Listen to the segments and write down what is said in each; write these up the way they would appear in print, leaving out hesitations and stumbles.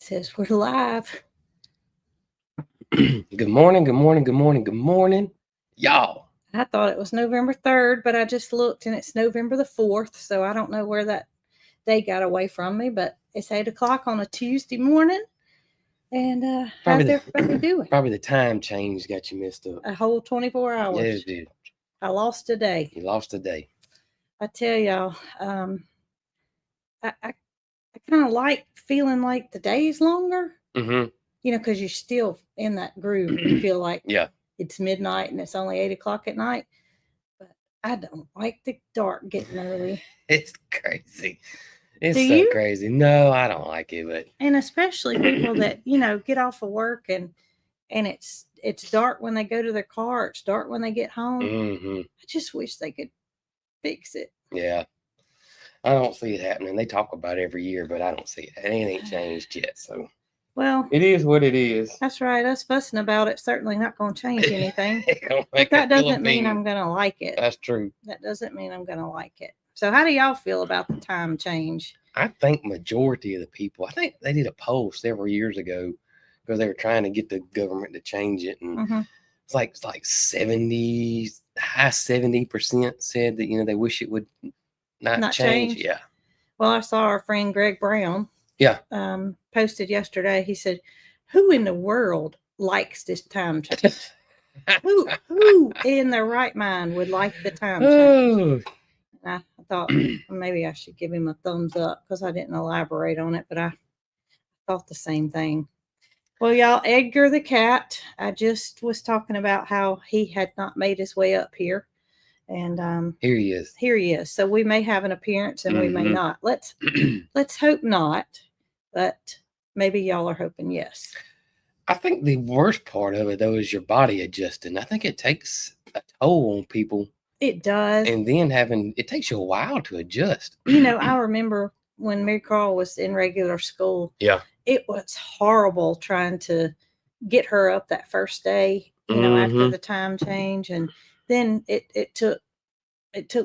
Says we're live. Good morning, good morning, good morning, good morning, y'all. I thought it was November 3rd, but I just looked and it's November the 4th. So I don't know where that day got away from me, but it's 8 o'clock on a Tuesday morning. And how's everybody doing? Probably the time change got you messed up. A whole 24 hours. Yeah, it did. I lost a day. You lost a day. I tell y'all, I kind of like feeling like the day's longer. Mm-hmm. You know, because you're still in that groove. You feel like it's midnight and it's only 8 o'clock at night. But I don't like the dark getting early. It's crazy. It's so crazy. No, I don't like it, but and especially people that get off of work and it's dark when they go to their car. It's dark when they get home. Mm-hmm. I just wish they could fix it. Yeah, I don't see it happening. They talk about it every year, but I don't see it. It ain't changed yet. So. Well, it is what it is. That's right. Us fussing about it certainly not going to change anything. But that doesn't mean I'm going to like it. That's true. That doesn't mean I'm going to like it. So how do y'all feel about the time change? I think majority of the people, I think they did a poll several years ago because they were trying to get the government to change it. And it's like 70, high 70% said that, they wish it would not change. Yeah. Well, I saw our friend Greg Brown. Yeah. Posted yesterday. He said, "Who in the world likes this time change? who in their right mind would like the time change?" I thought maybe I should give him a thumbs up because I didn't elaborate on it, but I thought the same thing. Well, y'all, Edgar the cat, I just was talking about how he had not made his way up here. And here he is. Here he is. So we may have an appearance and we may not. Let's hope not. But maybe y'all are hoping yes. I think the worst part of it, though, is your body adjusting. I think it takes a toll on people. It does. And then it takes you a while to adjust. I remember when Mary Carl was in regular school. Yeah. It was horrible trying to get her up that first day, after the time change. And then it took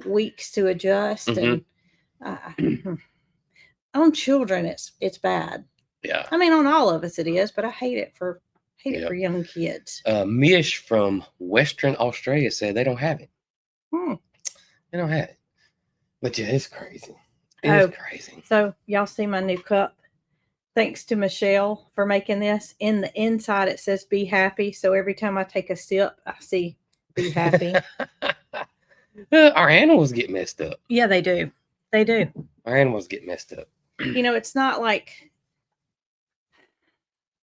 weeks to adjust. And on children, it's bad. Yeah. I mean, on all of us it is, but I hate it for young kids. Mish from Western Australia said they don't have it. They don't have it. But yeah, it's crazy. It's crazy. So y'all see my new cup? Thanks to Michelle for making this. In the inside it says "Be happy." So every time I take a sip, I see "Be happy." Our animals get messed up. Yeah, they do. They do. Our animals get messed up. It's not like,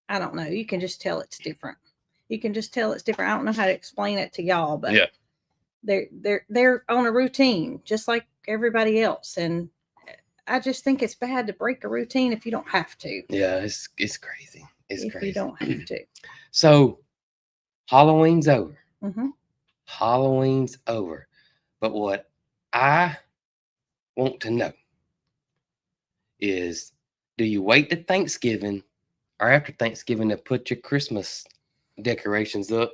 I don't know. You can just tell it's different. I don't know how to explain it to y'all, but yeah, they're on a routine just like everybody else, and I just think it's bad to break a routine if you don't have to. Yeah, it's crazy. It's crazy. You don't have to. So, Halloween's over. Mm-hmm. Halloween's over. But what I want to know is, do you wait to Thanksgiving or after Thanksgiving to put your Christmas decorations up,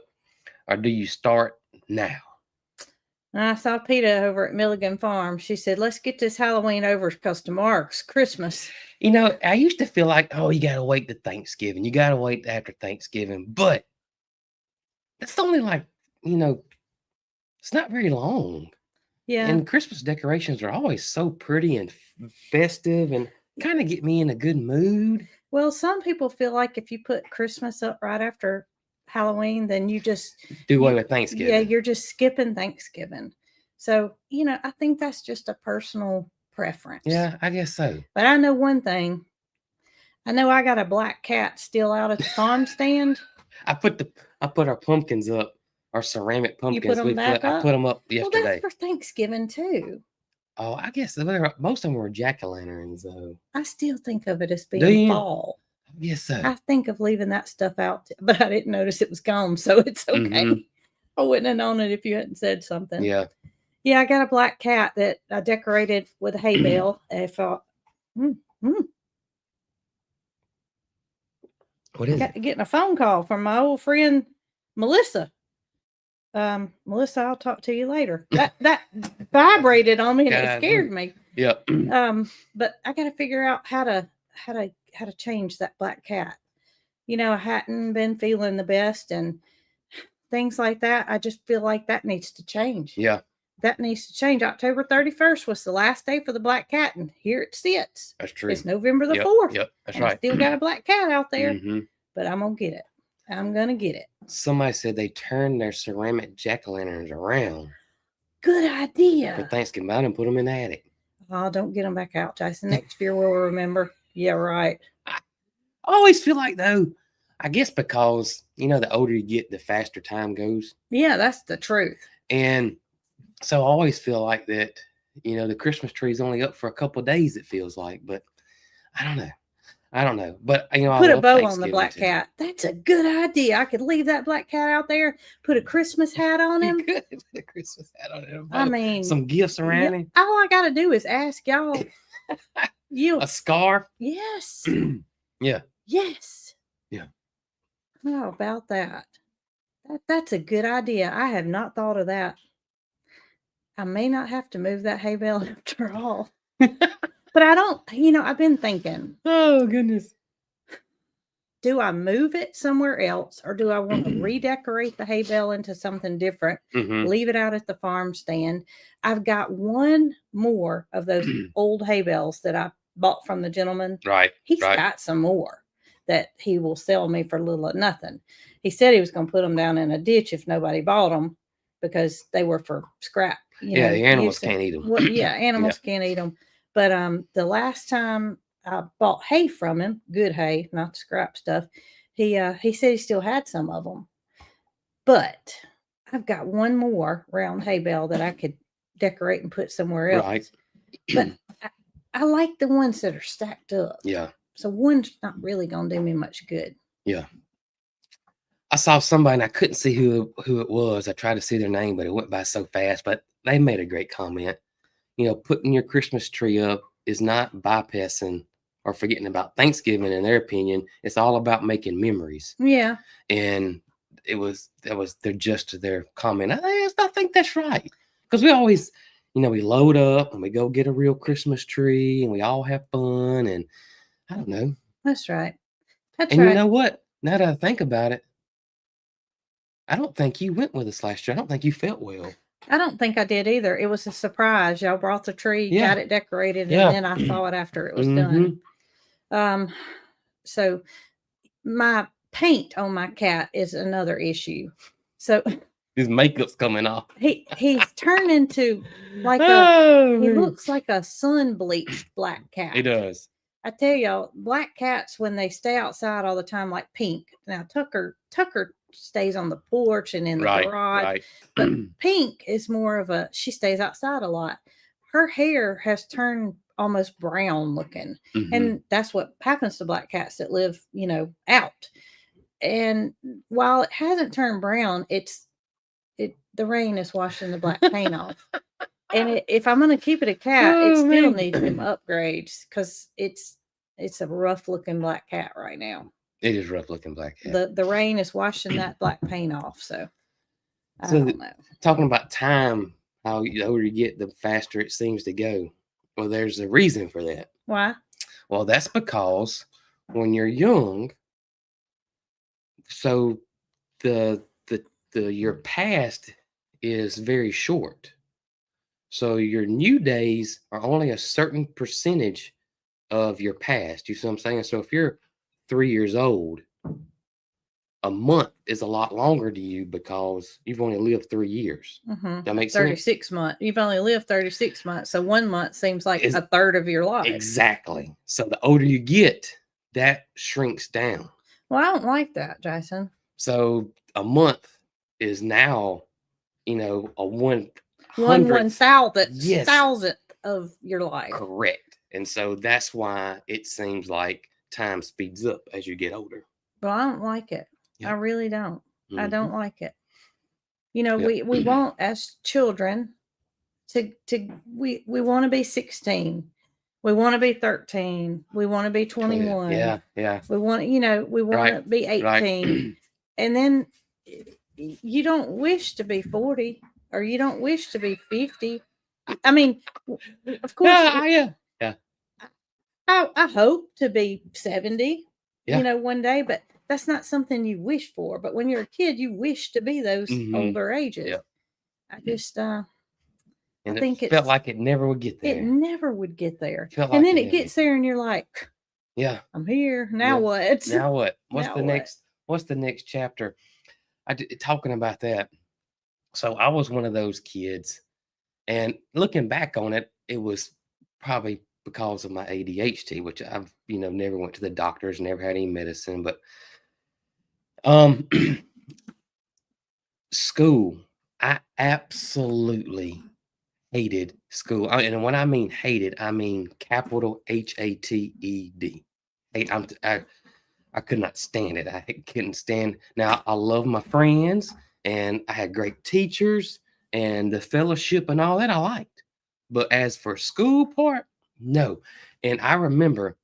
or do you start now? I saw PETA over at Milligan Farm. She said, "Let's get this Halloween over because tomorrow's Christmas." I used to feel like, you got to wait to Thanksgiving. You got to wait after Thanksgiving. But that's only it's not very long. Yeah. And Christmas decorations are always so pretty and festive and kind of get me in a good mood. Well, some people feel like if you put Christmas up right after Halloween, then you just do away with Thanksgiving. Yeah, you're just skipping Thanksgiving. So, I think that's just a personal preference. Yeah, I guess so. But I know one thing. I know I got a black cat still out at the farm stand. I put our pumpkins up, our ceramic pumpkins. You put them back up? I put them up yesterday. Well, that's for Thanksgiving too. Oh, I guess most of them were jack-o'-lanterns, though. I still think of it as being fall. Yes, sir. I think of leaving that stuff out, but I didn't notice it was gone, so it's okay. Mm-hmm. I wouldn't have known it if you hadn't said something. Yeah. Yeah, I got a black cat that I decorated with a hay bale. I thought, What is it? Getting a phone call from my old friend Melissa. Melissa, I'll talk to you later. That vibrated on me and it scared me. Yeah. But I got to figure out how how to change that black cat. I hadn't been feeling the best and things like that. I just feel like that needs to change. Yeah. That needs to change. October 31st was the last day for the black cat, and here it sits. That's true. It's November the 4th. Yep, that's and I right. still got a black cat out there, Mm-hmm. but I'm going to get it. I'm going to get it. Somebody said they turned their ceramic jack-o'-lanterns around. Good idea. For Thanksgiving, I didn't put them in the attic. Oh, don't get them back out, Jason. Next year we'll remember. Yeah, right. I always feel like, though, I guess because, the older you get, the faster time goes. Yeah, that's the truth. And so I always feel like that, the Christmas tree is only up for a couple of days, it feels like. But I don't know. But, put a bow on the black cat. That's a good idea. I could leave that black cat out there, put a Christmas hat on him. You could put a Christmas hat on him. I mean, some gifts around him. All I got to do is ask y'all. A scarf? Yes. Yeah. Yes. Yeah. How about that? That's a good idea. I have not thought of that. I may not have to move that hay bale after all. But I don't, I've been thinking. Oh, goodness. Do I move it somewhere else, or do I want to redecorate the hay bale into something different? Mm-hmm. Leave it out at the farm stand. I've got one more of those old hay bales that I bought from the gentleman. Right. He's got some more that he will sell me for little or nothing. He said he was going to put them down in a ditch if nobody bought them because they were for scrap. The animals can't eat them. Well, animals can't eat them. But the last time I bought hay from him, good hay, not the scrap stuff, he said he still had some of them. But I've got one more round hay bale that I could decorate and put somewhere else. Right. But I like the ones that are stacked up. Yeah. So one's not really going to do me much good. Yeah. I saw somebody and I couldn't see who it was. I tried to see their name, but it went by so fast. But they made a great comment. Putting your Christmas tree up is not bypassing or forgetting about Thanksgiving, in their opinion. It's all about making memories. Yeah. And that was their comment. I think that's right. Because we always, we load up and we go get a real Christmas tree and we all have fun. And I don't know. That's right. And you know what? Now that I think about it, I don't think you went with us last year. I don't think you felt well. I don't think I did either. It was a surprise. Y'all brought the tree, got it decorated, and then I saw it after it was done. So my paint on my cat is another issue. So his makeup's coming off. He's turned into like he looks like a sun bleached black cat. He does. I tell y'all, black cats, when they stay outside all the time, like Pink. Now Tucker stays on the porch and in the garage. Right. But Pink is more of she stays outside a lot. Her hair has turned almost brown looking. Mm-hmm. And that's what happens to black cats that live, out. And while it hasn't turned brown, the rain is washing the black paint off. And if I'm going to keep it a cat, it still needs some upgrades because it's a rough looking black cat right now. It is rough looking black cat. The rain is washing that black paint off. So I don't know. Talking about time, how the older you get, the faster it seems to go. Well, there's a reason for that. Why? Well, that's because when you're young, so your past is very short. So your new days are only a certain percentage of your past. You see what I'm saying? So if you're 3 years old, a month is a lot longer to you because you've only lived 3 years. Mm-hmm. That makes 36 months. You've only lived 36 months. So 1 month seems like a third of your life. Exactly. So the older you get, that shrinks down. Well, I don't like that, Jason. So a month is now, a 1/1000th of your life. Correct. And so that's why it seems like time speeds up as you get older. Well, I don't like it. Yeah. I really don't. Mm-hmm. I don't like it. Yep. We want as children we want to be 16. We want to be 13. We want to be 21. Yeah. We want, we want to be 18. Right. And then you don't wish to be 40 or you don't wish to be 50. I mean, of course. Yeah. I hope to be 70, Yeah. one day, but that's not something you wish for. But when you're a kid, you wish to be those older ages. Yeah. I just, And I it think felt like it never would get it there. never would get there. Felt And like then it it never gets did. there and you're like, Yeah. I'm here. Now Yeah. what? Now what? What's Now the what? next? What's the next chapter? Talking about that. So I was one of those kids, and looking back on it, it was probably because of my ADHD, which I've never went to the doctors, never had any medicine, but school, I absolutely hated school. And when I mean hated, I mean capital HATED. Hate. I could not stand it. I couldn't stand. Now I love my friends, and I had great teachers, and the fellowship and all that I liked. But as for school part, no. And I remember,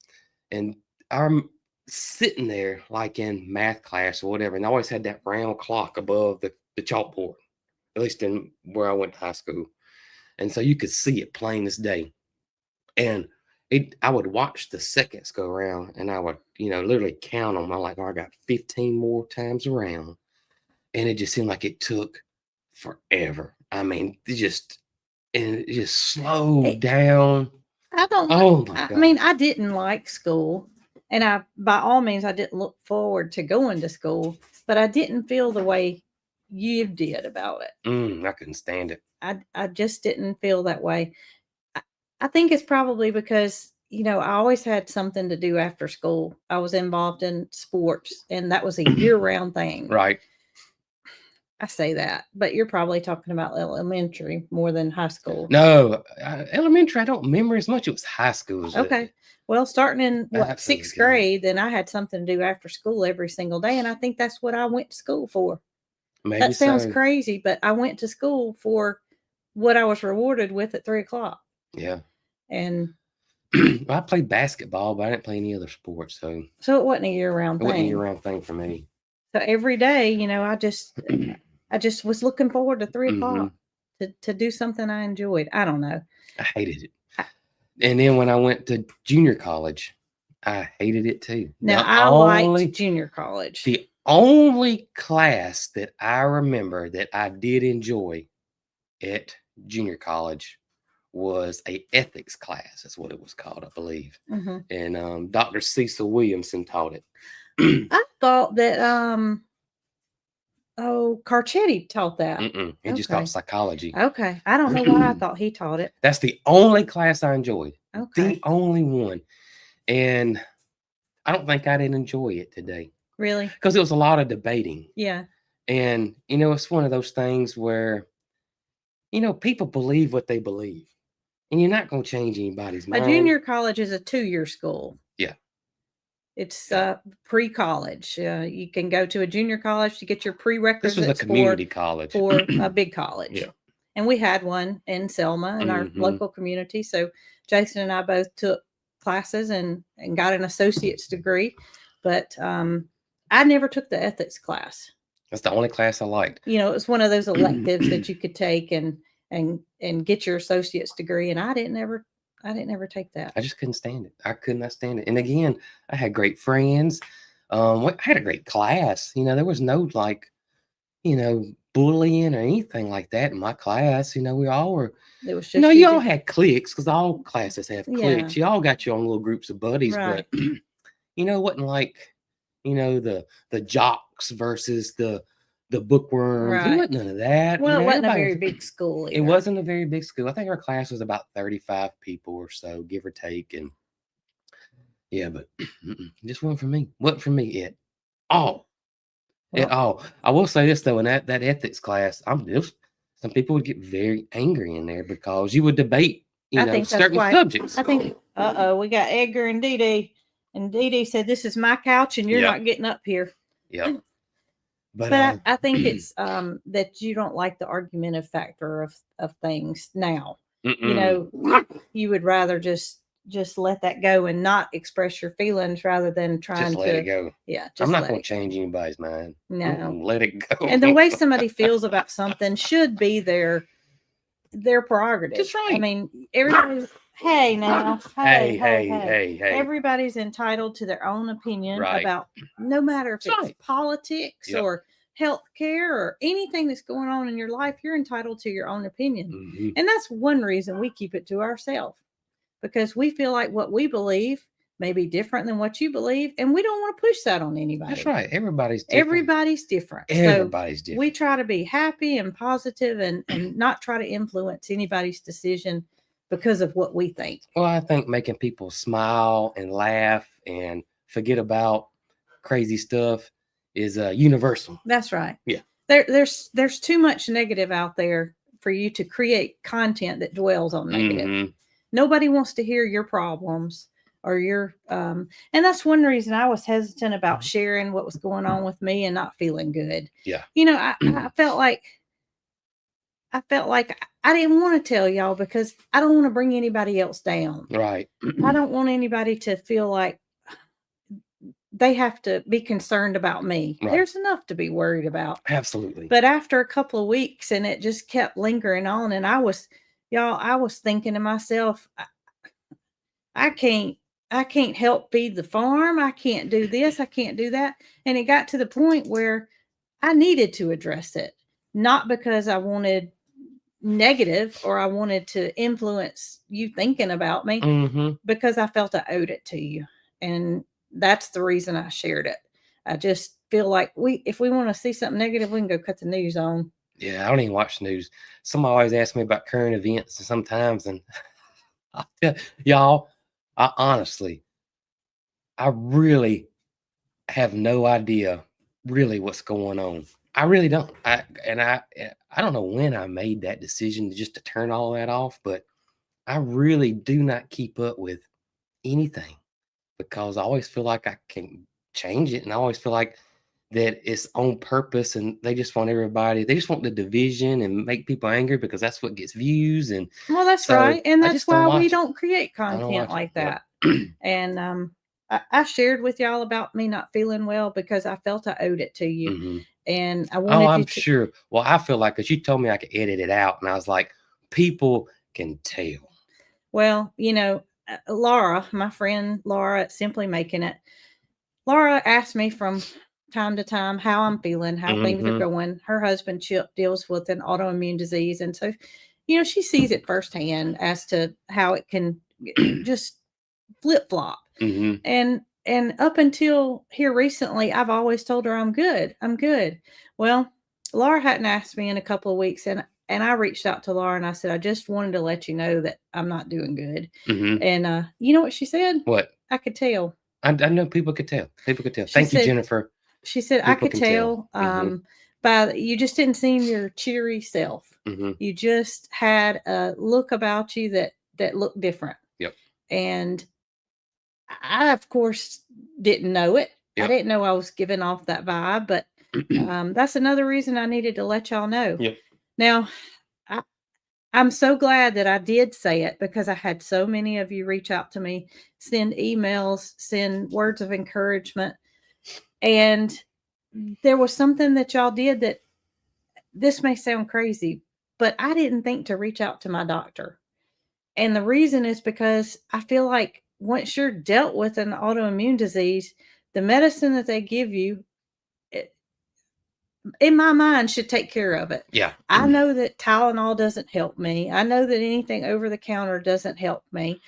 and I'm sitting there like in math class or whatever, and I always had that round clock above the chalkboard, at least in where I went to high school. And so you could see it plain as day. And I would watch the seconds go around, and I would, literally count them. I'm like, oh, I got 15 more times around. And it just seemed like it took forever. I mean, it just slowed down. I don't. Oh my I God. mean, I didn't like school, and by all means, I didn't look forward to going to school. But I didn't feel the way you did about it. I couldn't stand it. I just didn't feel that way. I think it's probably because I always had something to do after school. I was involved in sports, and that was a year-round thing. Right. I say that, but you're probably talking about elementary more than high school. No, elementary, I don't remember as much. It was high school. Okay. Well, starting in Absolutely. 6th grade, then I had something to do after school every single day. And I think that's what I went to school for. Maybe that sounds so. crazy, but I went to school for what I was rewarded with at 3:00. Yeah. And I played basketball, but I didn't play any other sports. So it wasn't a year-round thing. It wasn't a year-round thing for me. So every day, I just was looking forward to 3:00 to do something I enjoyed. I don't know. I hated it. And then when I went to junior college, I hated it too. Now, I liked junior college. The only class that I remember that I did enjoy at junior college was a ethics class. That's what it was called, I believe. And Dr. Cecil Williamson taught it. I thought that Carcetti taught that. He just taught psychology. Okay. I don't know why I thought he taught it. That's the only class I enjoyed. Okay. The only one. And I don't think I didn't enjoy it today. Really? Because it was a lot of debating. Yeah. And, it's one of those things where, people believe what they believe. And you're not going to change anybody's mind. A junior college is a 2-year school. Yeah. It's pre-college. You can go to a junior college to get your prerequisites. This was a community college. For a big college. Yeah. And we had one in Selma in our local community. So Jason and I both took classes and got an associate's degree. But I never took the ethics class. That's the only class I liked. It was one of those electives that you could take and get your associate's degree. And I didn't ever take that. I just couldn't stand it. I could not stand it. And again, I had great friends. I had a great class. There was no bullying or anything like that in my class. We all were. It was just you all had cliques because all classes have cliques. You all got your own little groups of buddies, right. But it wasn't like the jocks versus the bookworms. Right. It wasn't none of that. Well, it wasn't a very big school either. It wasn't a very big school. I think our class was about 35 people or so, give or take. And yeah, but just wasn't for me. Wasn't for me at all. At all. I will say this though, in that ethics class, some people would get very angry in there because you would debate, certain subjects. I think we got Edgar and Dee Dee. And Dee Dee said, "This is my couch, and you're not getting up here." Yep. But I think it's that you don't like the argumentative factor of things now. You would rather just let that go and not express your feelings rather than trying to let it go. Yeah, I'm not going to change anybody's mind. No, let it go. And the way somebody feels about something should be their prerogative. That's right. I mean, everybody Hey now, Hey. Everybody's entitled to their own opinion Right. about, no matter if That's it's right. politics Yep. or healthcare or anything that's going on in your life. You're entitled to your own opinion. Mm-hmm. And that's one reason we keep it to ourselves, because we feel like what we believe may be different than what you believe, and we don't want to push that on anybody. That's right. Everybody's different. Everybody's different. Everybody's So different. we try to be happy and positive and not try to influence anybody's decision because of what we think. Well, I think making people smile and laugh and forget about crazy stuff is universal. That's right. Yeah. There's too much negative out there for you to create content that dwells on negative. Mm-hmm. Nobody wants to hear your problems or your and that's one reason I was hesitant about sharing what was going on with me and not feeling good. Yeah. You know, I felt like I didn't want to tell y'all because I don't want to bring anybody else down. Right. I don't want anybody to feel like they have to be concerned about me. Right. There's enough to be worried about. Absolutely. But after a couple of weeks, and it just kept lingering on, and I was thinking to myself, I can't help feed the farm. I can't do this. I can't do that. And it got to the point where I needed to address it, not because I wanted negative or I wanted to influence you thinking about me, mm-hmm. because I felt I owed it to you. And that's the reason I shared it. I just feel like if we want to see something negative, we can go cut the news on. Yeah, I don't even watch the news. Somebody always asks me about current events and sometimes, and I tell y'all, I really have no idea really what's going on. I really don't. I don't know when I made that decision just to turn all that off, but I really do not keep up with anything because I always feel like I can change it, and I always feel like that it's on purpose, and they just want the division and make people angry because that's what gets views. And well, that's so right, and I that's just don't why we watch it. don't create content like that. And I shared with y'all about me not feeling well because I felt I owed it to you. Mm-hmm. And I wanted I'm sure. Well, I feel like, because you told me I could edit it out, and I was like, people can tell. Well, you know, Laura, my friend Laura at Simply Making It, Laura asked me from time to time how I'm feeling, how things are going. Her husband Chip deals with an autoimmune disease, and so, you know, she sees it firsthand as to how it can just flip flop. Mm-hmm. And up until here recently, I've always told her I'm good. Well, Laura hadn't asked me in a couple of weeks, and I reached out to Laura and I said, I just wanted to let you know that I'm not doing good. Mm-hmm. And you know what she said? What? I could tell. I know people could tell. Thank you, Jennifer. She said, I could tell. You just didn't seem your cheery self. Mm-hmm. You just had a look about you that looked different. Yep. And I, of course, didn't know it. Yep. I didn't know I was giving off that vibe, but that's another reason I needed to let y'all know. Yep. Now, I'm so glad that I did say it, because I had so many of you reach out to me, send emails, send words of encouragement. And there was something that y'all did that, this may sound crazy, but I didn't think to reach out to my doctor. And the reason is because I feel like once you're dealt with an autoimmune disease, the medicine that they give you, in my mind, should take care of it. Yeah. I know that Tylenol doesn't help me. I know that anything over the counter doesn't help me.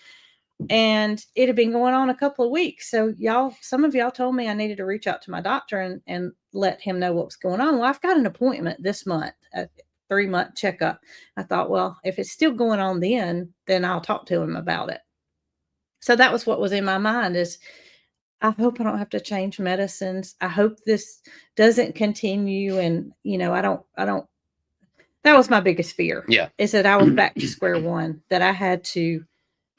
And it had been going on a couple of weeks. So some of y'all told me I needed to reach out to my doctor and let him know what was going on. Well, I've got an appointment this month, a 3-month checkup. I thought, well, if it's still going on then I'll talk to him about it. So that was what was in my mind, is I hope I don't have to change medicines. I hope this doesn't continue. And, you know, I don't, that was my biggest fear. Yeah. Is that I was back to square one, that I had to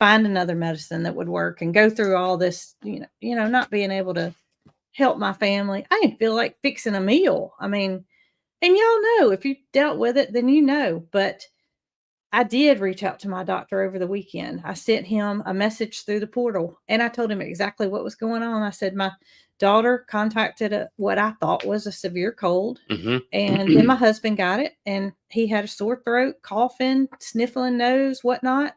find another medicine that would work and go through all this, you know, not being able to help my family. I didn't feel like fixing a meal. I mean, and y'all know, if you dealt with it, then you know, but I did reach out to my doctor over the weekend. I sent him a message through the portal, and I told him exactly what was going on. I said, my daughter contacted what I thought was a severe cold. Mm-hmm. And then my husband got it, and he had a sore throat, coughing, sniffling nose, whatnot.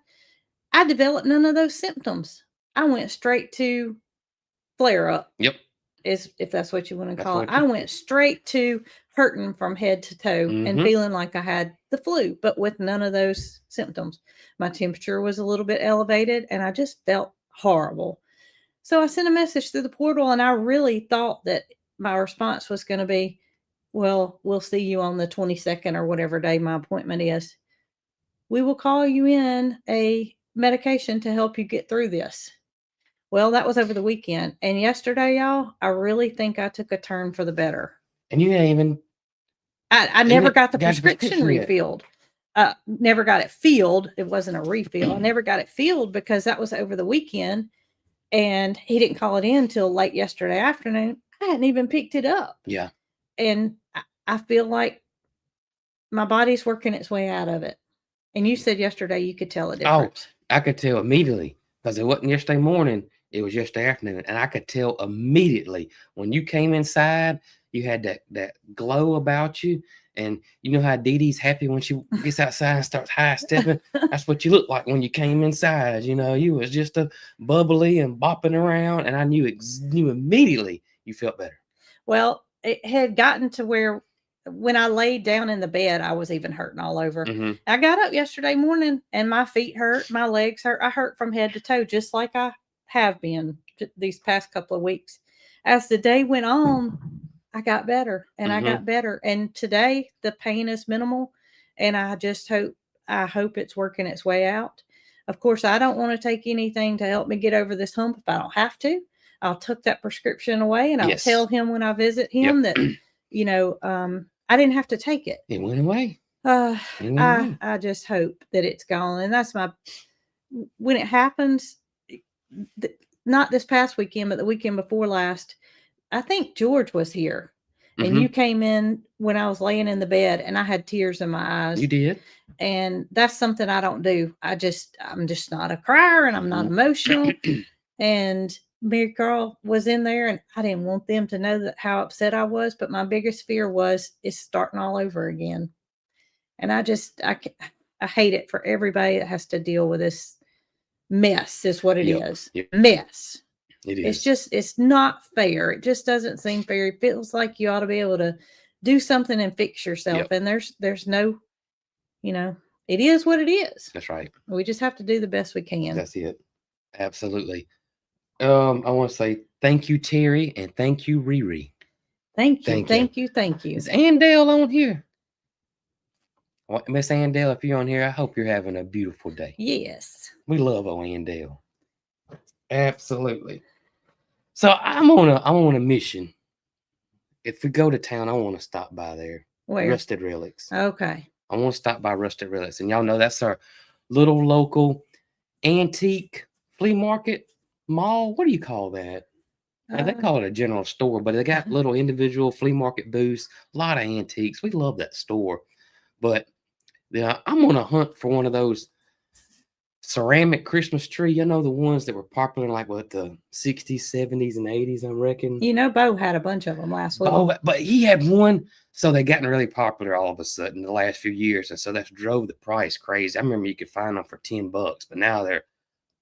I developed none of those symptoms. I went straight to flare up. Yep. If that's what you want to That's call it. what I you- went straight to hurting from head to toe and Mhm. feeling like I had the flu, but with none of those symptoms. My temperature was a little bit elevated and I just felt horrible. So I sent a message through the portal and I really thought that my response was going to be, well, we'll see you on the 22nd or whatever day my appointment is. We will call you in a medication to help you get through this. Well, that was over the weekend. And yesterday, y'all, I really think I took a turn for the better. And you ain't even. I never got the got the prescription prescription yet. refilled. Never got it filled. It wasn't a refill. I never got it filled because that was over the weekend. And he didn't call it in till late yesterday afternoon. I hadn't even picked it up. Yeah. And I feel like my body's working its way out of it. And you said yesterday you could tell a difference. I could tell immediately because it wasn't yesterday morning. It was yesterday afternoon. And I could tell immediately when you came inside, you had that glow about you. And you know how Dee Dee's happy when she gets outside and starts high stepping? That's what you look like when you came inside. You know, you was just a bubbly and bopping around. And I knew immediately you felt better. Well, it had gotten to where when I laid down in the bed, I was even hurting all over. Mm-hmm. I got up yesterday morning and my feet hurt, my legs hurt. I hurt from head to toe, just like I have been these past couple of weeks. As the day went on, I got better and I got better. And today the pain is minimal. And I hope it's working its way out. Of course, I don't want to take anything to help me get over this hump if I don't have to. I'll tuck that prescription away and I'll tell him when I visit him that, I didn't have to take it. It went away. I just hope that it's gone. And that's when it happens, not this past weekend, but the weekend before last, I think George was here and you came in when I was laying in the bed and I had tears in my eyes. You did. And that's something I don't do. I'm just not a crier and I'm not emotional. And Mary Carl was in there and I didn't want them to know that how upset I was. But my biggest fear was it's starting all over again. And I hate it for everybody that has to deal with this mess is what it is. Yep. Mess. It is. It's not fair. It just doesn't seem fair. It feels like you ought to be able to do something and fix yourself. And there's no, it is what it is. That's right. We just have to do the best we can. That's it. Absolutely. I want to say thank you, Terry, and thank you, Riri. Thank you. Is Andale on here? Miss Andale, if you're on here, I hope you're having a beautiful day. Yes. We love Andale. Absolutely. So I'm on a mission. If we go to town, I want to stop by there. Where? Rusted Relics. Okay. I want to stop by Rusted Relics. And y'all know that's our little local antique flea market mall. What do you call that? They call it a general store, but they got little individual flea market booths, a lot of antiques. We love that store. But I'm on a hunt for one of those ceramic Christmas tree. You know, the ones that were popular in like the 60s, 70s, and 80s, I reckon. Bo had a bunch of them last week. But he had one. So they gotten really popular all of a sudden the last few years. And so that drove the price crazy. I remember you could find them for $10, but now they're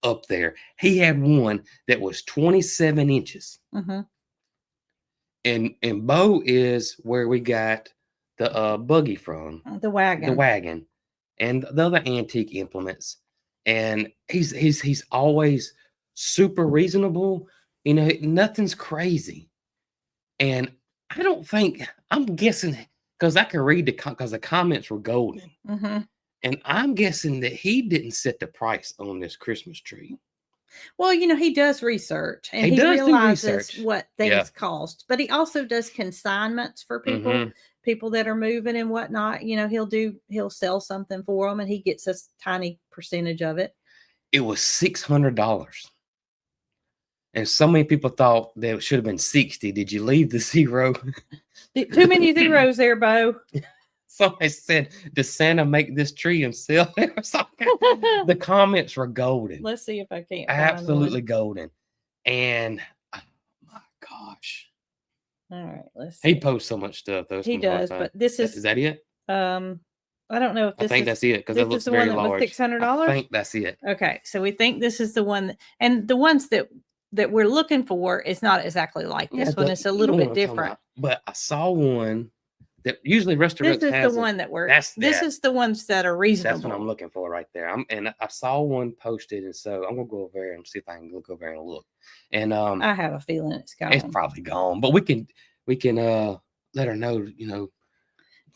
up there. He had one that was 27 inches. Mm-hmm. And Bo is where we got the buggy from. The wagon. And the other antique implements. And he's always super reasonable. Nothing's crazy. And I'm guessing, because I can read because the comments were golden. Mm-hmm. And I'm guessing that he didn't set the price on this Christmas tree. Well, he does research and he realizes what things cost, but he also does consignments for people that are moving and whatnot. He'll sell something for them and he gets a tiny percentage of it. It was $600. And so many people thought that it should have been 60. Did you leave the zero? Too many zeros there, Bo. Somebody said, does Santa make this tree himself? The comments were golden. Let's see if I can't. Absolutely golden. And oh my gosh. All right, let's see. He posts so much stuff. He does, but this is that it? I don't know if I this think is that's it because it this is looks the very one that was large. I $600. think that's it. Okay, so we think this is the one, and the ones that we're looking for is not exactly like this one. It's a little bit different. But I saw one that usually Rusty This Roots is the has. one that we're. That's This is the ones that are reasonable. That's what I'm looking for right there. And I saw one posted, and so I'm gonna go over there and see if I can look over there and look. And I have a feeling it's gone. it's probably gone, but we can let her know.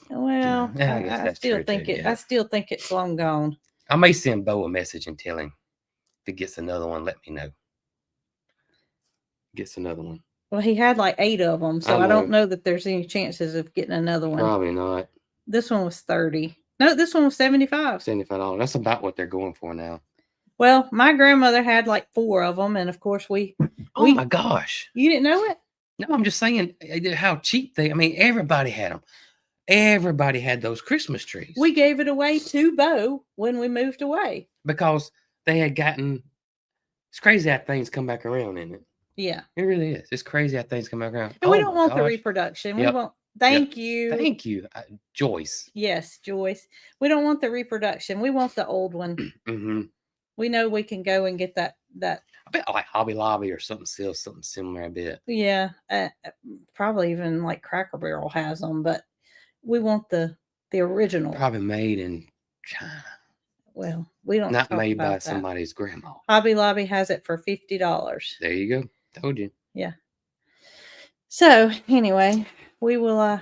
Well, yeah, I guess I that's still true think too, it. yeah. I still think it's long gone. I may send Bo a message and tell him if he gets another one. Let me know. Gets another one. Well, he had like 8 of them, so I don't know that there's any chances of getting another one. Probably not. This one was 30. No, this one was 75. $75. That's about what they're going for now. Well, my grandmother had like 4 of them, and of course we. Oh my gosh! You didn't know it? No, I'm just saying how cheap they. I mean, everybody had them. Everybody had those Christmas trees. We gave it away to Bo when we moved away because they had gotten. It's crazy how things come back around, isn't it? Yeah, it really is. It's crazy how things come back around. And we don't want the reproduction. We want. Thank you. Thank you, Joyce. Yes, Joyce. We don't want the reproduction. We want the old one. Mm-hmm. We know we can go and get that. I bet like Hobby Lobby or something similar. I bet. Yeah, probably even like Cracker Barrel has them, but we want the original. Probably made in China. Well, we don't. Not made by somebody's grandma. Hobby Lobby has it for $50. There you go. Told you. Yeah. So anyway, we will.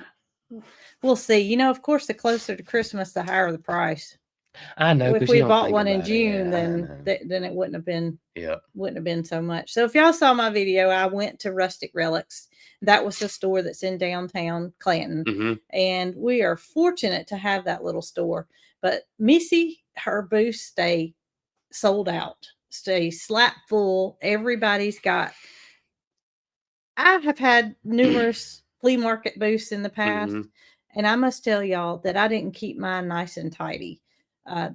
We'll see. Of course, the closer to Christmas, the higher the price. I know. If we bought one in June, then it wouldn't have been. Yeah. Wouldn't have been so much. So if y'all saw my video, I went to Rustic Relics. That was the store that's in downtown Clanton, mm-hmm. and we are fortunate to have that little store. But Missy, her booths stay sold out, stay slap full. Everybody's got. I have had numerous flea market booths in the past, mm-hmm. and I must tell y'all that I didn't keep mine nice and tidy.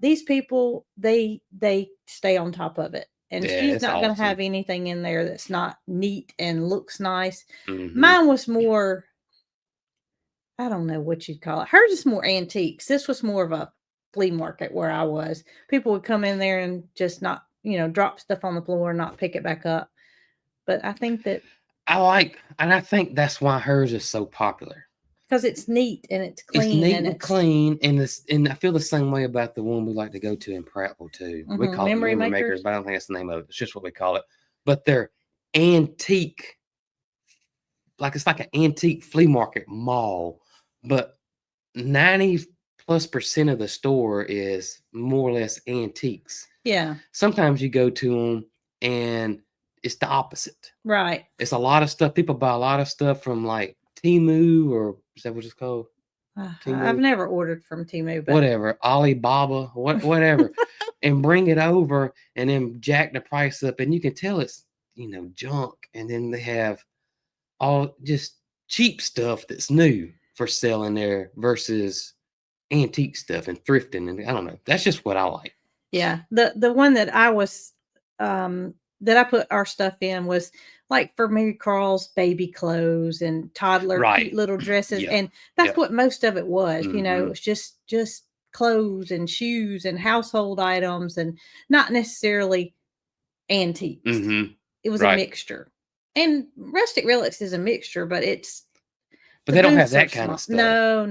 These people, they stay on top of it. And she's not going to have anything in there that's not neat and looks nice. Mm-hmm. Mine was more, I don't know what you'd call it. Hers is more antiques. This was more of a flea market where I was. People would come in there and just not, drop stuff on the floor and not pick it back up. But I think that. And I think that's why hers is so popular. Because it's neat and it's clean. It's neat and clean, and I feel the same way about the one we like to go to in Prattville too. Mm-hmm. We call it Memory Makers, but I don't think that's the name of it. It's just what we call it. But they're antique, like it's like an antique flea market mall. But 90+% of the store is more or less antiques. Yeah. Sometimes you go to them and it's the opposite. Right. It's a lot of stuff. People buy a lot of stuff from like Temu, or is that what it's called? I've never ordered from Temu, but whatever, Alibaba, whatever, and bring it over and then jack the price up, and you can tell it's junk. And then they have all just cheap stuff that's new for selling there versus antique stuff and thrifting, and I don't know. That's just what I like. Yeah, the one that I was that I put our stuff in was like for Mary Carl's baby clothes and toddler cute little dresses. Yep. And that's what most of it was, mm-hmm. It was just clothes and shoes and household items and not necessarily antiques. Mm-hmm. It was a mixture. And Rustic Relics is a mixture, but they don't have that kind of stuff. No.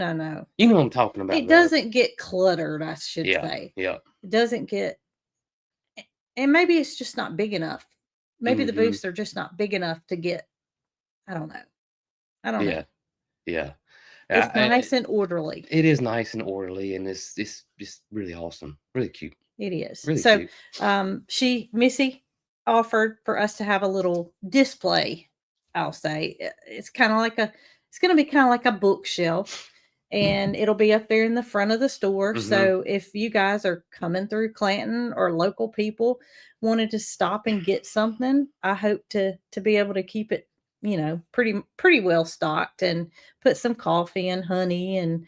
You know what I'm talking about. It doesn't get cluttered, I should say. Yeah. It doesn't get, and maybe it's just not big enough. Maybe the booths are just not big enough to get. I don't know. Yeah. It's nice and orderly. It is nice and orderly, and it's just really awesome, really cute. It is. Really cute. Missy offered for us to have a little display. I'll say it's going to be kind of like a bookshelf, and it'll be up there in the front of the store. Mm-hmm. So if you guys are coming through Clanton or local people wanted to stop and get something, I hope to be able to keep it, pretty well stocked and put some coffee and honey and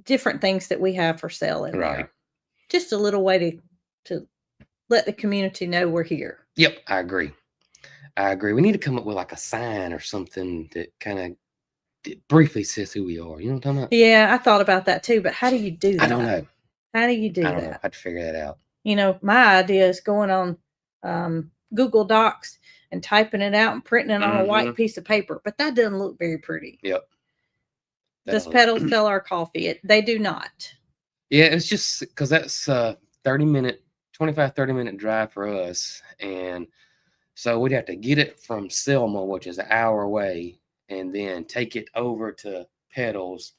different things that we have for sale in there. Just a little way to let the community know we're here. Yep, I agree. We need to come up with like a sign or something that kind of it briefly says who we are. You know what I'm talking about? Yeah, I thought about that too, but how do you do that? I don't know. How do you do I don't know. that? I had to figure that out. My idea is going on Google Docs and typing it out and printing it on a white piece of paper, but that doesn't look very pretty. Yep. Does Pedals Sell Our Coffee? They do not. Yeah, it's just because that's 25-30 minute drive for us. And so we'd have to get it from Selma, which is an hour away, and then take it over to Pedals.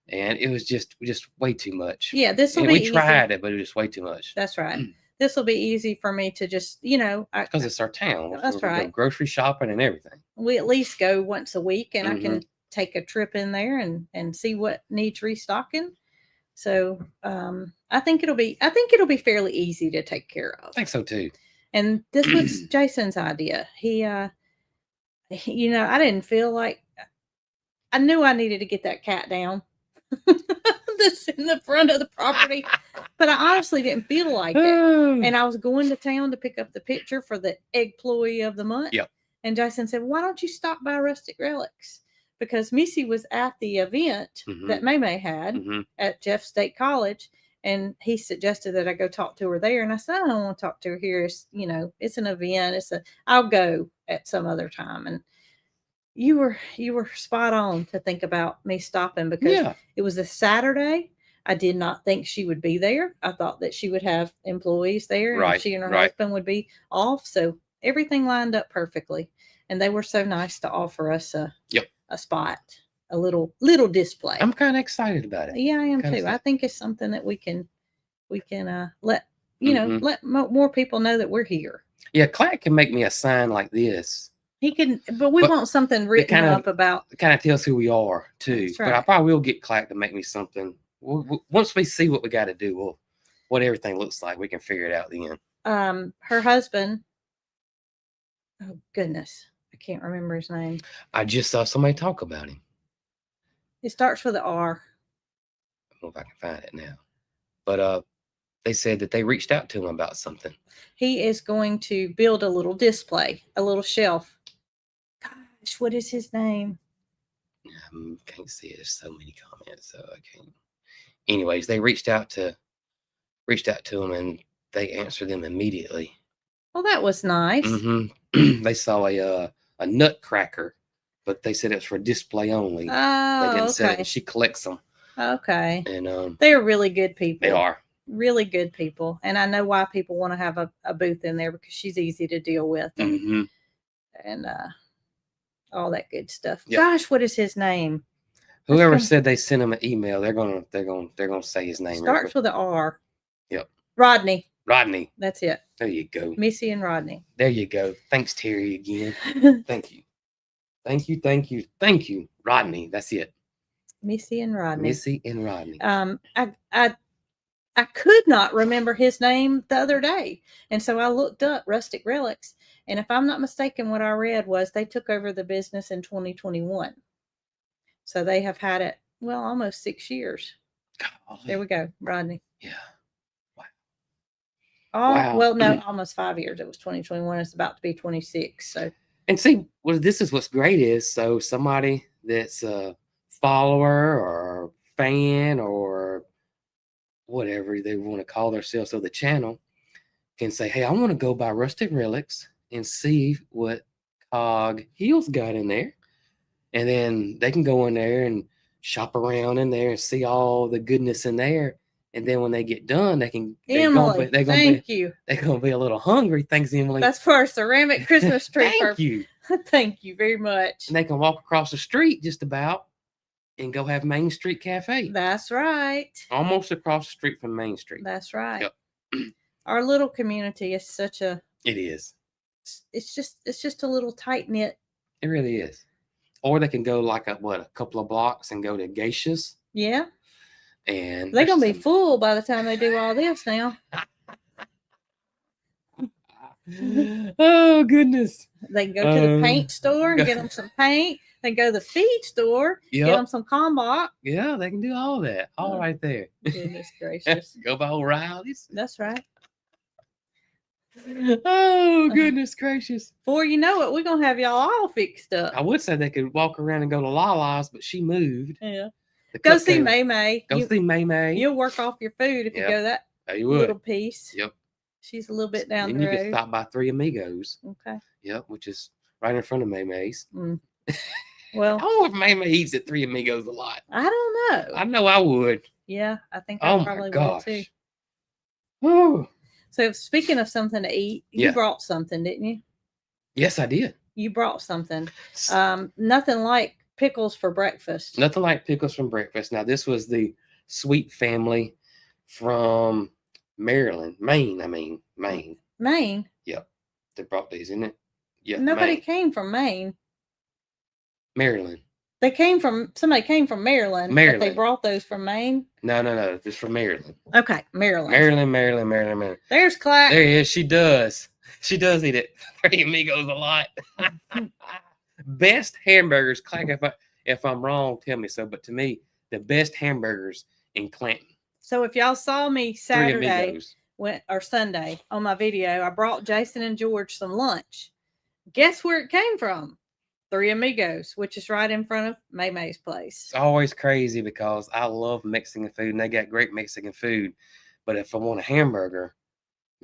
And it was just way too much. Yeah, this will be easy. We tried it, but it was just way too much. That's right. This will be easy for me to just, because it's our town. That's right. Go grocery shopping and everything. We at least go once a week, and I can take a trip in there and see what needs restocking. So I think it'll be fairly easy to take care of. I think so too. And this was Jason's idea. He I didn't feel like, I knew I needed to get that cat down. That's in the front of the property, but I honestly didn't feel like it. And I was going to town to pick up the picture for the Employee of the Month. Yep. And Jason said, "Why don't you stop by Rustic Relics?" Because Missy was at the event that May had at Jeff State College, and he suggested that I go talk to her there. And I said, "I don't want to talk to her here. It's, it's an event. I'll go at some other time." And you were spot on to think about me stopping, because it was a Saturday. I did not think she would be there. I thought that she would have employees there, and she and her husband would be off. So everything lined up perfectly, and they were so nice to offer us a spot, a little display. I'm kind of excited about it. Yeah, I am too. I think it's something that we can let let more people know that we're here. Yeah, Clack can make me a sign like this. He can, but we want something written up about. It kind of tells who we are too. Right. But I probably will get Clack to make me something. Once we see what we got to do, what everything looks like, we can figure it out then. Her husband. Oh goodness, I can't remember his name. I just saw somebody talk about him. It starts with an R. I don't know if I can find it now, but they said that they reached out to him about something. He is going to build a little display, a little shelf. Gosh, what is his name? I can't see it. There's so many comments, so I can't. Anyways, they reached out to him, and they answered them immediately. Well, that was nice. They saw a nutcracker, but they said it's for display only. Oh, they didn't say it. She collects them. Okay. And they're really good people. They are really good people, and I know why people want to have a booth in there, because she's easy to deal with, and all that good stuff. Yep. Gosh, what is his name? Whoever said they sent him an email, they're gonna say his name. Starts with an R. Yep. Rodney. That's it. There you go. Missy and Rodney. There you go. Thanks, Terry, again. Thank you. Rodney. That's it. Missy and Rodney. I could not remember his name the other day, and so I looked up Rustic Relics, and if I'm not mistaken, what I read was they took over the business in 2021. So they have had it, almost 6 years. Golly. There we go, Rodney. Yeah. Wow. Wow. Well, no, almost 5 years. It was 2021. It's about to be 26. So. And see, this is what's great is, so somebody that's a follower or fan or whatever they want to call themselves of the channel can say, "Hey, I want to go by Rustic Relics and see what Cog Heels got in there." And then they can go in there and shop around in there and see all the goodness in there. And then when they get done, they're gonna be a little hungry. Thanks, Emily. That's for our ceramic Christmas tree. Thank you. Thank you very much. And they can walk across the street just about and go have Main Street Cafe. That's right. Almost across the street from Main Street. That's right. Yep. Our little community is such a. It is. It's just a little tight knit. It really is. Or they can go like a couple of blocks and go to Geisha's. Yeah. And they're gonna be full by the time they do all this now. Oh goodness! They can go to the paint store and get them some paint. They can go to the feed store, get them some Combach. Yeah, they can do all that, right there. Goodness gracious! Go by O'Reilly's. That's right. Oh, goodness gracious. Before you know it, we're going to have y'all all fixed I up. would say they could walk around and go to Lala's, but she moved. Yeah. The Go see cupcake- May May. Go see May May. You'll work off your food if you Yep. go that You would. little piece. Yep. She's a little bit down Then the you road. can stop by Three Amigos. Okay. Yep, which is right in front of May May's. Well, I wonder if May May eats at Three Amigos a lot. I don't know. I know I would. Yeah, I think Oh I my probably gosh. will too. Oh. So speaking of something to eat, you Yeah. brought something, didn't you? Yes, I did. You brought something. Nothing like pickles for breakfast. Nothing like pickles from breakfast. Now, this was the Sweet family from Maryland, Maine. Maine. Maine. Yep. They brought these, isn't it? Yeah. Nobody Maine. came from Maine. Maryland. Somebody came from Maryland. But they Maryland. brought those from Maine. No. This is from Maryland. Okay, Maryland. Maryland. There's Clark. There he is. She does. She does eat it. Three Amigos a lot. Best hamburgers. Clark, if I'm wrong, tell me so. But to me, the best hamburgers in Clanton. So if y'all saw me Three Saturday Amigos. or Sunday on my video, I brought Jason and George some lunch. Guess where it came from? Three Amigos, which is right in front of May May's place. It's always crazy because I love Mexican food and they got great Mexican food. But if I want a hamburger,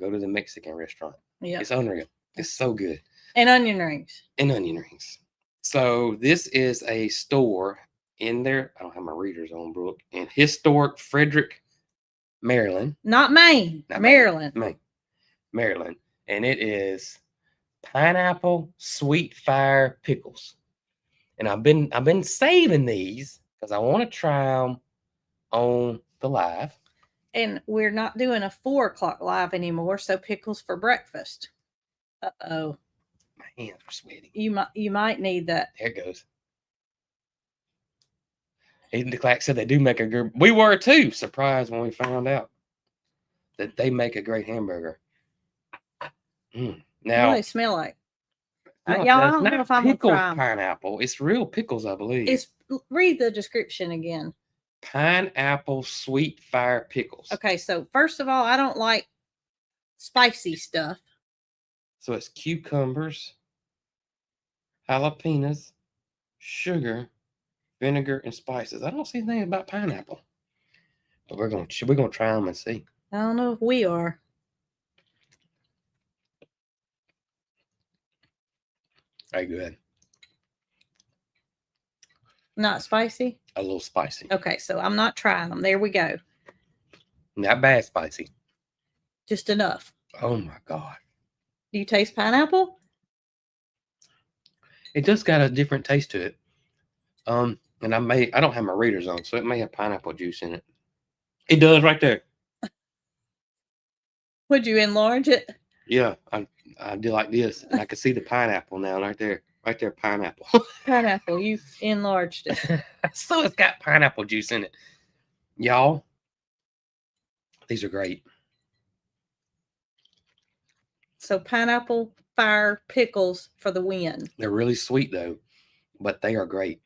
go to the Mexican restaurant. Yeah. It's unreal. It's so good. And onion rings. And onion rings. So this is a store in there. I don't have my readers on, Brooke. In historic Frederick, Maryland. Not Maine. Not Maryland. Maryland. And it is pineapple sweet fire pickles. And I've been saving these because I want to try them on the live. And we're not doing a 4 o'clock live anymore. So pickles for breakfast. Uh-oh. My hands are sweaty. You might need that. There it goes. Even Clark said they do make a good. We were too surprised when we found out that they make a great hamburger. What Now, do they smell like? no, Y'all, I that's don't know not if I'm going to pickled try 'em. pineapple. It's real pickles, I believe. Read the description again. Pineapple sweet fire pickles. Okay, so first of all, I don't like spicy stuff. So it's cucumbers, jalapenos, sugar, vinegar, and spices. I don't see anything about pineapple. But we're gonna try them and see. I don't know if we are. Very good. Not spicy? A little spicy. Okay, so I'm not trying them. There we go. Not bad spicy. Just enough. Oh my God. Do you taste pineapple? It just got a different taste to it. And I don't have my readers on, so it may have pineapple juice in it. It does right there. Would you enlarge it? Yeah, I do like this. And I can see the pineapple now right there. Right there, pineapple. Pineapple, you enlarged it. So it's got pineapple juice in it. Y'all, these are great. So pineapple fire pickles for the win. They're really sweet though, but they are great.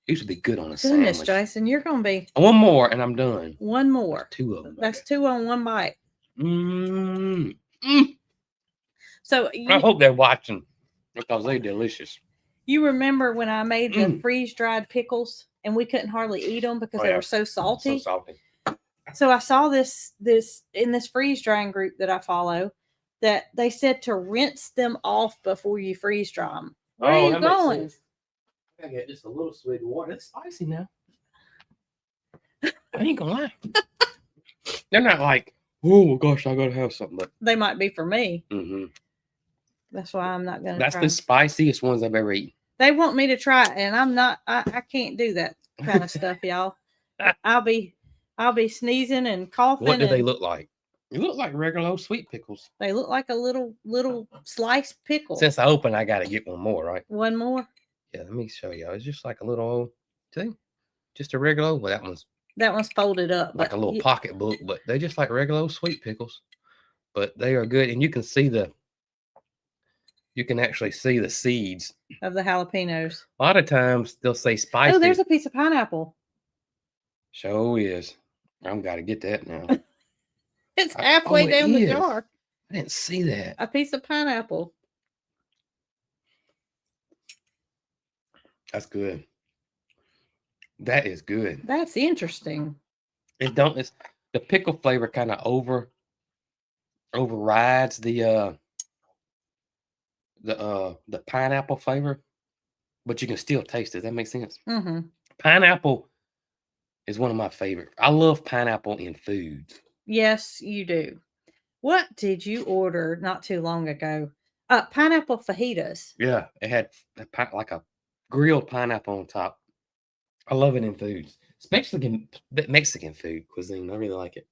These would be good on a Goodness, sandwich. Jason, you're going to be One more and I'm done. one more. Two of them. That's 2 on 1 bite. Mm. So I hope they're watching because they're delicious. you remember when I made the freeze-dried pickles and we couldn't hardly eat them because they were so salty? So salty. So I saw this in this freeze drying group that I follow that they said to rinse them off before you freeze dry them. Where are you that makes going? sense. I get just a little sweet water. It's spicy now. I ain't gonna lie. They're not like, oh gosh, I gotta have something. But They might be for me. mm-hmm. That's why I'm not going to That's try. the spiciest ones I've ever eaten. They want me to try it, and I'm not. I can't do that kind of stuff, y'all. I'll be sneezing and coughing. What do they and look like? They look like regular old sweet pickles. They look like a little sliced pickle. Since I opened, I gotta get one more, right? One more. Yeah, let me show you. It's just like a little old thing. Just a regular old. Well, That one's folded up. like but a little pocketbook, but they're just like regular old sweet pickles. But they are good, and you can actually see the seeds. Of the jalapenos. A lot of times they'll say spicy. Oh, there's a piece of pineapple. Show is. I've got to get that now. It's halfway it down the is. jar. I didn't see that. A piece of pineapple. That's good. That is good. That's interesting. It's the pickle flavor kind of overrides the pineapple flavor, but you can still taste it. That makes sense. Mm-hmm. Pineapple is one of my favorites. I love pineapple in foods. Yes, you do. What did you order not too long ago? Pineapple fajitas. Yeah, it had like a grilled pineapple on top. I love it in foods, especially in Mexican food cuisine. I really like it.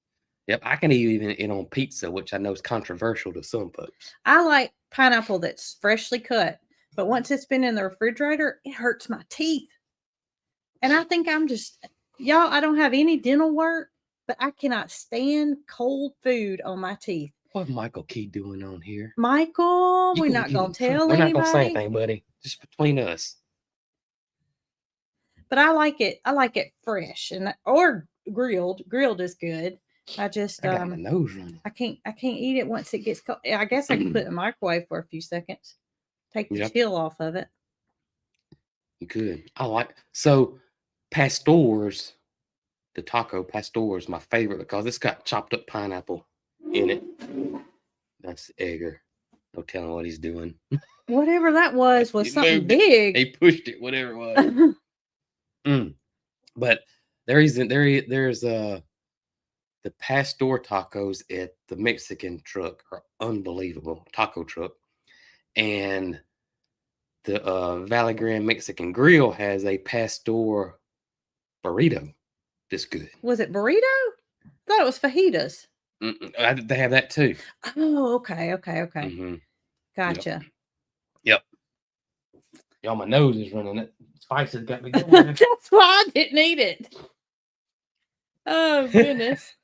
Yep, I can eat it on pizza, which I know is controversial to some folks. I like pineapple that's freshly cut, but once it's been in the refrigerator, it hurts my teeth. And I think I'm just, y'all, I don't have any dental work, but I cannot stand cold food on my teeth. What Michael Key doing on here? Michael, we're not going to tell We're anybody. not going to say anything, buddy. Just between us. But I like it. I like it fresh or grilled. Grilled is good. I just I got my nose running. I can't eat it once it gets cold. I guess I can put it in the microwave for a few seconds. Take the chill off of it. You could. So Pastor's, the taco Pastor is my favorite because it's got chopped up pineapple in it. That's Edgar. No telling what he's doing. Whatever that was something big. He pushed it, whatever it was. But there's the Pastor tacos at the Mexican truck are unbelievable. Taco truck. And the Valley Grande Mexican Grill has a Pastor burrito. That's good. Was it burrito? I thought it was fajitas. They have that too. Oh, okay. Mm-hmm. Gotcha. Yep. Y'all, my nose is running. That spice has got me going. That's why I didn't eat it. Oh goodness.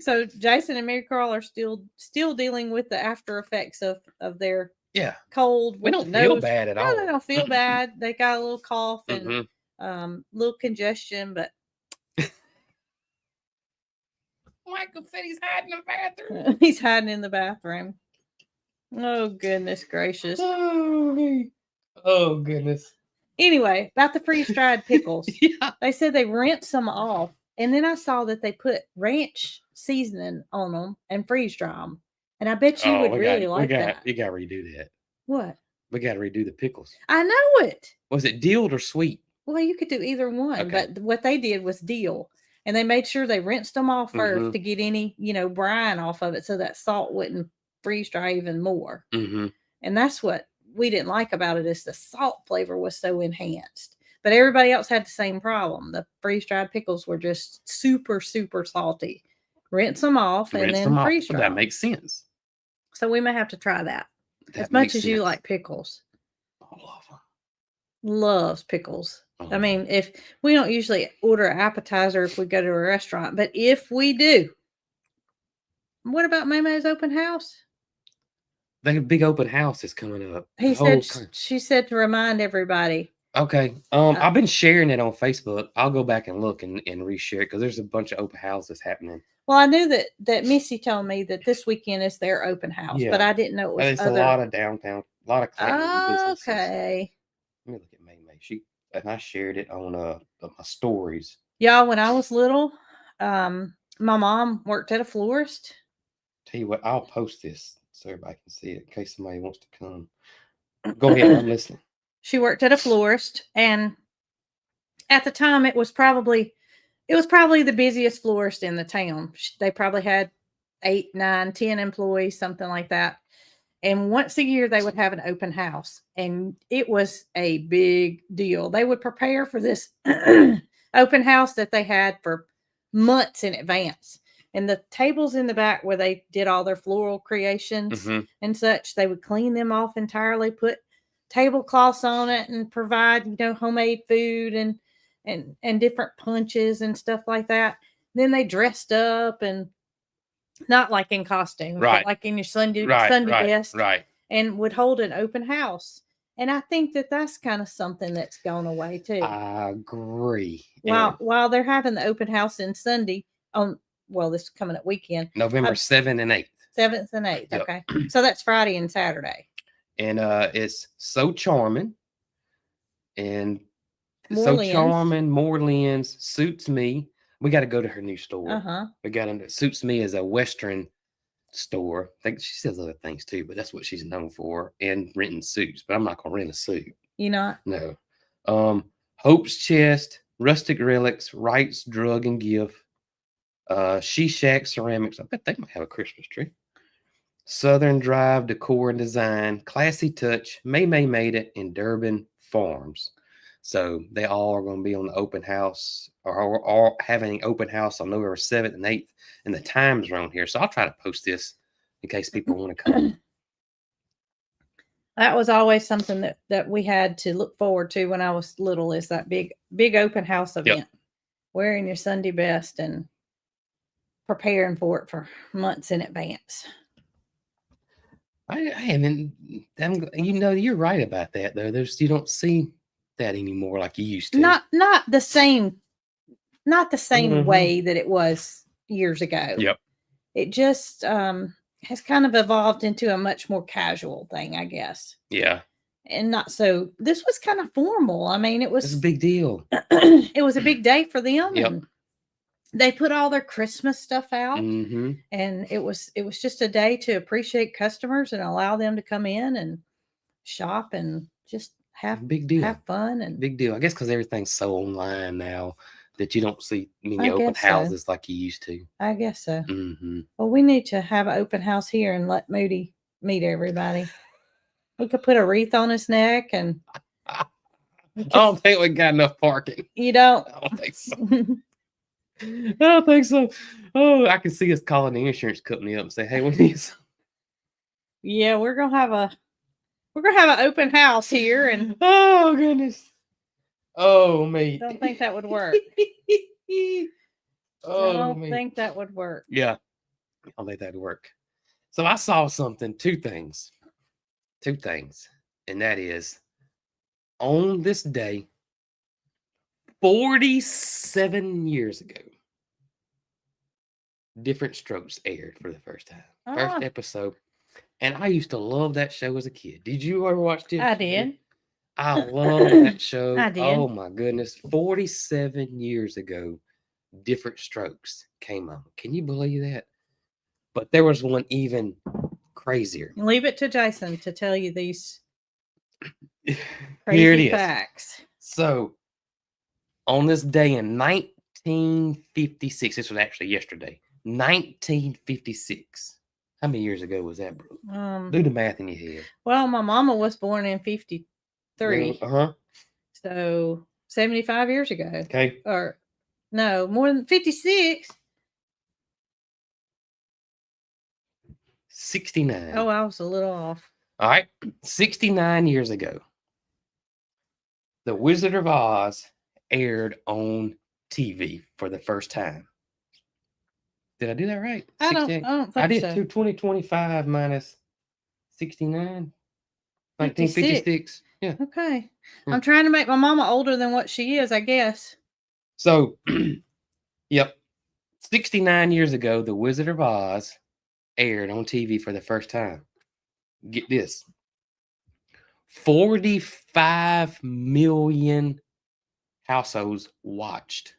So Jason and Mary Carl are still dealing with the after effects of their cold. We don't feel bad at all. No, they don't feel bad. They got a little cough and little congestion, but Michael said he's hiding in the bathroom. He's hiding in the bathroom. Oh goodness gracious. Oh goodness. Anyway, about the freeze-dried pickles. They said they rinse them off. And then I saw that they put ranch seasoning on them and freeze dry them. And I bet you would really like that. You got to redo that. What? We got to redo the pickles. I know it. Was it dilled or sweet? Well, you could do either one. Okay. But what they did was dill. And they made sure they rinsed them off first to get any, brine off of it so that salt wouldn't freeze dry even more. Mm-hmm. And that's what we didn't like about it is the salt flavor was so enhanced. But everybody else had the same problem. The freeze-dried pickles were just super, super salty. Rinse them off and then freeze-dry. That makes sense. So we may have to try that. As much as you like pickles. I love them. Loves pickles. I mean, if we don't usually order an appetizer if we go to a restaurant, but if we do, what about Maymay's open house? The big open house is coming up. She said to remind everybody. Okay. I've been sharing it on Facebook. I'll go back and look and reshare it because there's a bunch of open houses happening. Well, I knew that Missy told me that this weekend is their open house, but I didn't know it was a lot of downtown, a lot of businesses. Okay. Let me look at Maymay. I shared it on my stories. Y'all, when I was little, my mom worked at a florist. Tell you what, I'll post this so everybody can see it in case somebody wants to come. Go ahead, I'm listening. She worked at a florist, and at the time it was probably the busiest florist in the town. They probably had 8, 9, 10 employees, something like that. And once a year they would have an open house, and it was a big deal. They would prepare for this open house that they had for months in advance. And the tables in the back where they did all their floral creations and such, they would clean them off entirely, put tablecloths on it and provide, homemade food and different punches and stuff like that. Then they dressed up and not like in costume, but like in your Sunday best, and would hold an open house. And I think that that's kind of something that's gone away too. I agree. While they're having the open house on well, this coming up weekend. November 7th and 8th. 7th and 8th. Yep. Okay. So that's Friday and Saturday. And it's So Charming. And More Lens. Charming, More Lens, Suits Me. We got to go to her new store. Uh-huh. We got to Suits Me is a Western store. I think she sells other things too, but that's what she's known for. And renting suits. But I'm not gonna rent a suit. You not? No. Hope's Chest, Rustic Relics, Wright's Drug and Gift, She Shack Ceramics. I bet they might have a Christmas tree. Southern Drive Decor and Design, Classy Touch, May Made It, and Durban Farms. So they all are going to be on the open house or having an open house on November 7th and 8th, and the times are on here. So I'll try to post this in case people want to come. That was always something that we had to look forward to when I was little, is that big open house event. Wearing your Sunday best and preparing for it for months in advance. I haven't, you're right about that though. You don't see that anymore like you used to. Not the same way that it was years ago. Yep. It just has kind of evolved into a much more casual thing, I guess. Yeah. And not so. This was kind of formal. I mean, it was a big deal. It was a big day for them. Yep. And they put all their Christmas stuff out, and it was just a day to appreciate customers and allow them to come in and shop and just have big deal, have fun and big deal. I guess because everything's so online now that you don't see many open houses like you used to. I guess so. Mm-hmm. Well, we need to have an open house here and let Moody meet everybody. We could put a wreath on his neck and. I don't think we got enough parking. You don't? I don't think so. I don't think so. Oh, I can see us calling the insurance company up and say, "Hey, we need some." Yeah, we're gonna have an open house here, and oh goodness, oh me, don't think that would work. Don't think that would work. Yeah, I don't think that'd work. So I saw something. Two things, and that is on this day. 47 years ago, Different Strokes aired for the first time. First episode. And I used to love that show as a kid. Did you ever watch it? I did. I love that show. I did. Oh my goodness. 47 years ago, Different Strokes came on. Can you believe that? But there was one even crazier. Leave it to Jason to tell you these Here it is. facts. So, on this day in 1956, this was actually yesterday, 1956. How many years ago was that, bro? Do the math in your head. Well, my mama was born in 53. So 75 years ago. Okay. Or no, more than 56. 69. Oh, I was a little off. All right. 69 years ago, The Wizard of Oz aired on TV for the first time. Did I do that right? I don't think I did so. 2025 minus 69. 1956. Yeah. Okay. I'm trying to make my mama older than what she is, I guess. So, yep. 69 years ago, The Wizard of Oz aired on TV for the first time. Get this. 45 million households watched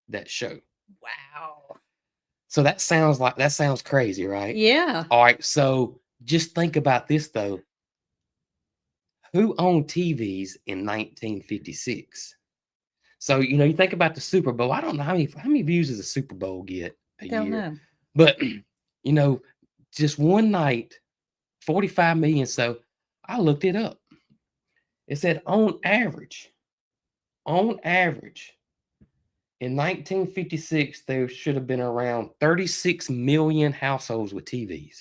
that show. Wow. So that sounds crazy, right? Yeah. All right. So just think about this though. Who owned TVs in 1956? So you think about the Super Bowl. I don't know how many views does the Super Bowl get a year. Know. But just one night, 45 million. So I looked it up. It said on average, in 1956, there should have been around 36 million households with TVs.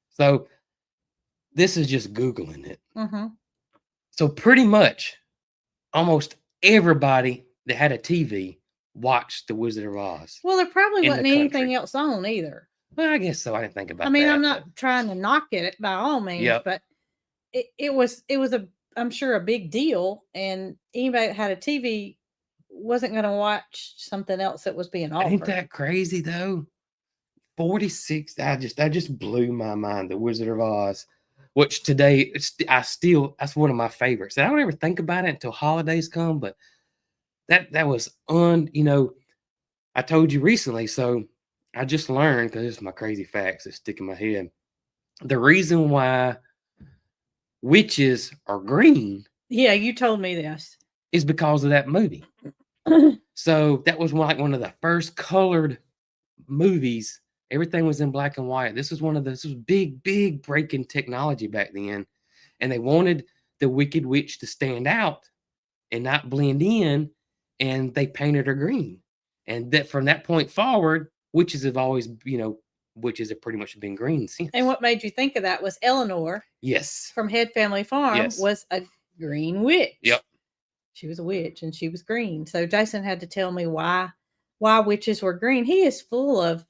So this is just Googling it. Mm-hmm. So pretty much almost everybody that had a TV watched The Wizard of Oz. Well, there probably wasn't anything else on either. Well, I guess so. I didn't think about that. I mean, I'm not trying to knock it by all means, but it was I'm sure a big deal, and anybody that had a TV wasn't going to watch something else that was being offered. Ain't that crazy though? 46. That just blew my mind. The Wizard of Oz, which today that's one of my favorites. And I don't ever think about it until holidays come, but that was I told you recently, so I just learned, because this is my crazy facts that stick in my head. The reason why witches are green Yeah, you told me this. is because of that movie. So that was one of the first colored movies. Everything was in black and white. This was big breaking technology back then. And they wanted the Wicked Witch to stand out and not blend in, and they painted her green. And that from that point forward, witches have always, witches have pretty much been green since. And what made you think of that was Eleanor. Yes. From Head Family Farm was a green witch. Yep. She was a witch and she was green. So Jason had to tell me why witches were green. He is full of,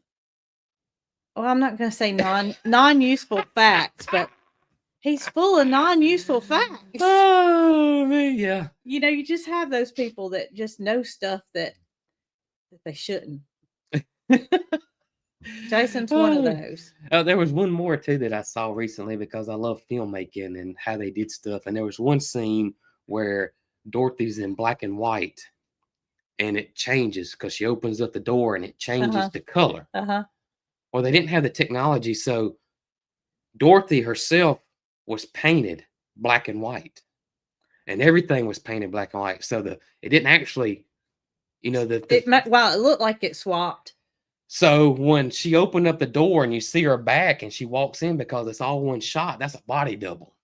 well, I'm not going to say non-useful facts, but he's full of non-useful facts. Oh, man, yeah. You just have those people that just know stuff that they shouldn't. Jason's one of those. There was one more too that I saw recently, because I love filmmaking and how they did stuff. And there was one scene where Dorothy's in black and white, and it changes because she opens up the door and it changes the color. Well, they didn't have the technology, so Dorothy herself was painted black and white, and everything was painted black and white. So it didn't actually, it looked like it swapped. So when she opened up the door and you see her back and she walks in, because it's all one shot, that's a body double.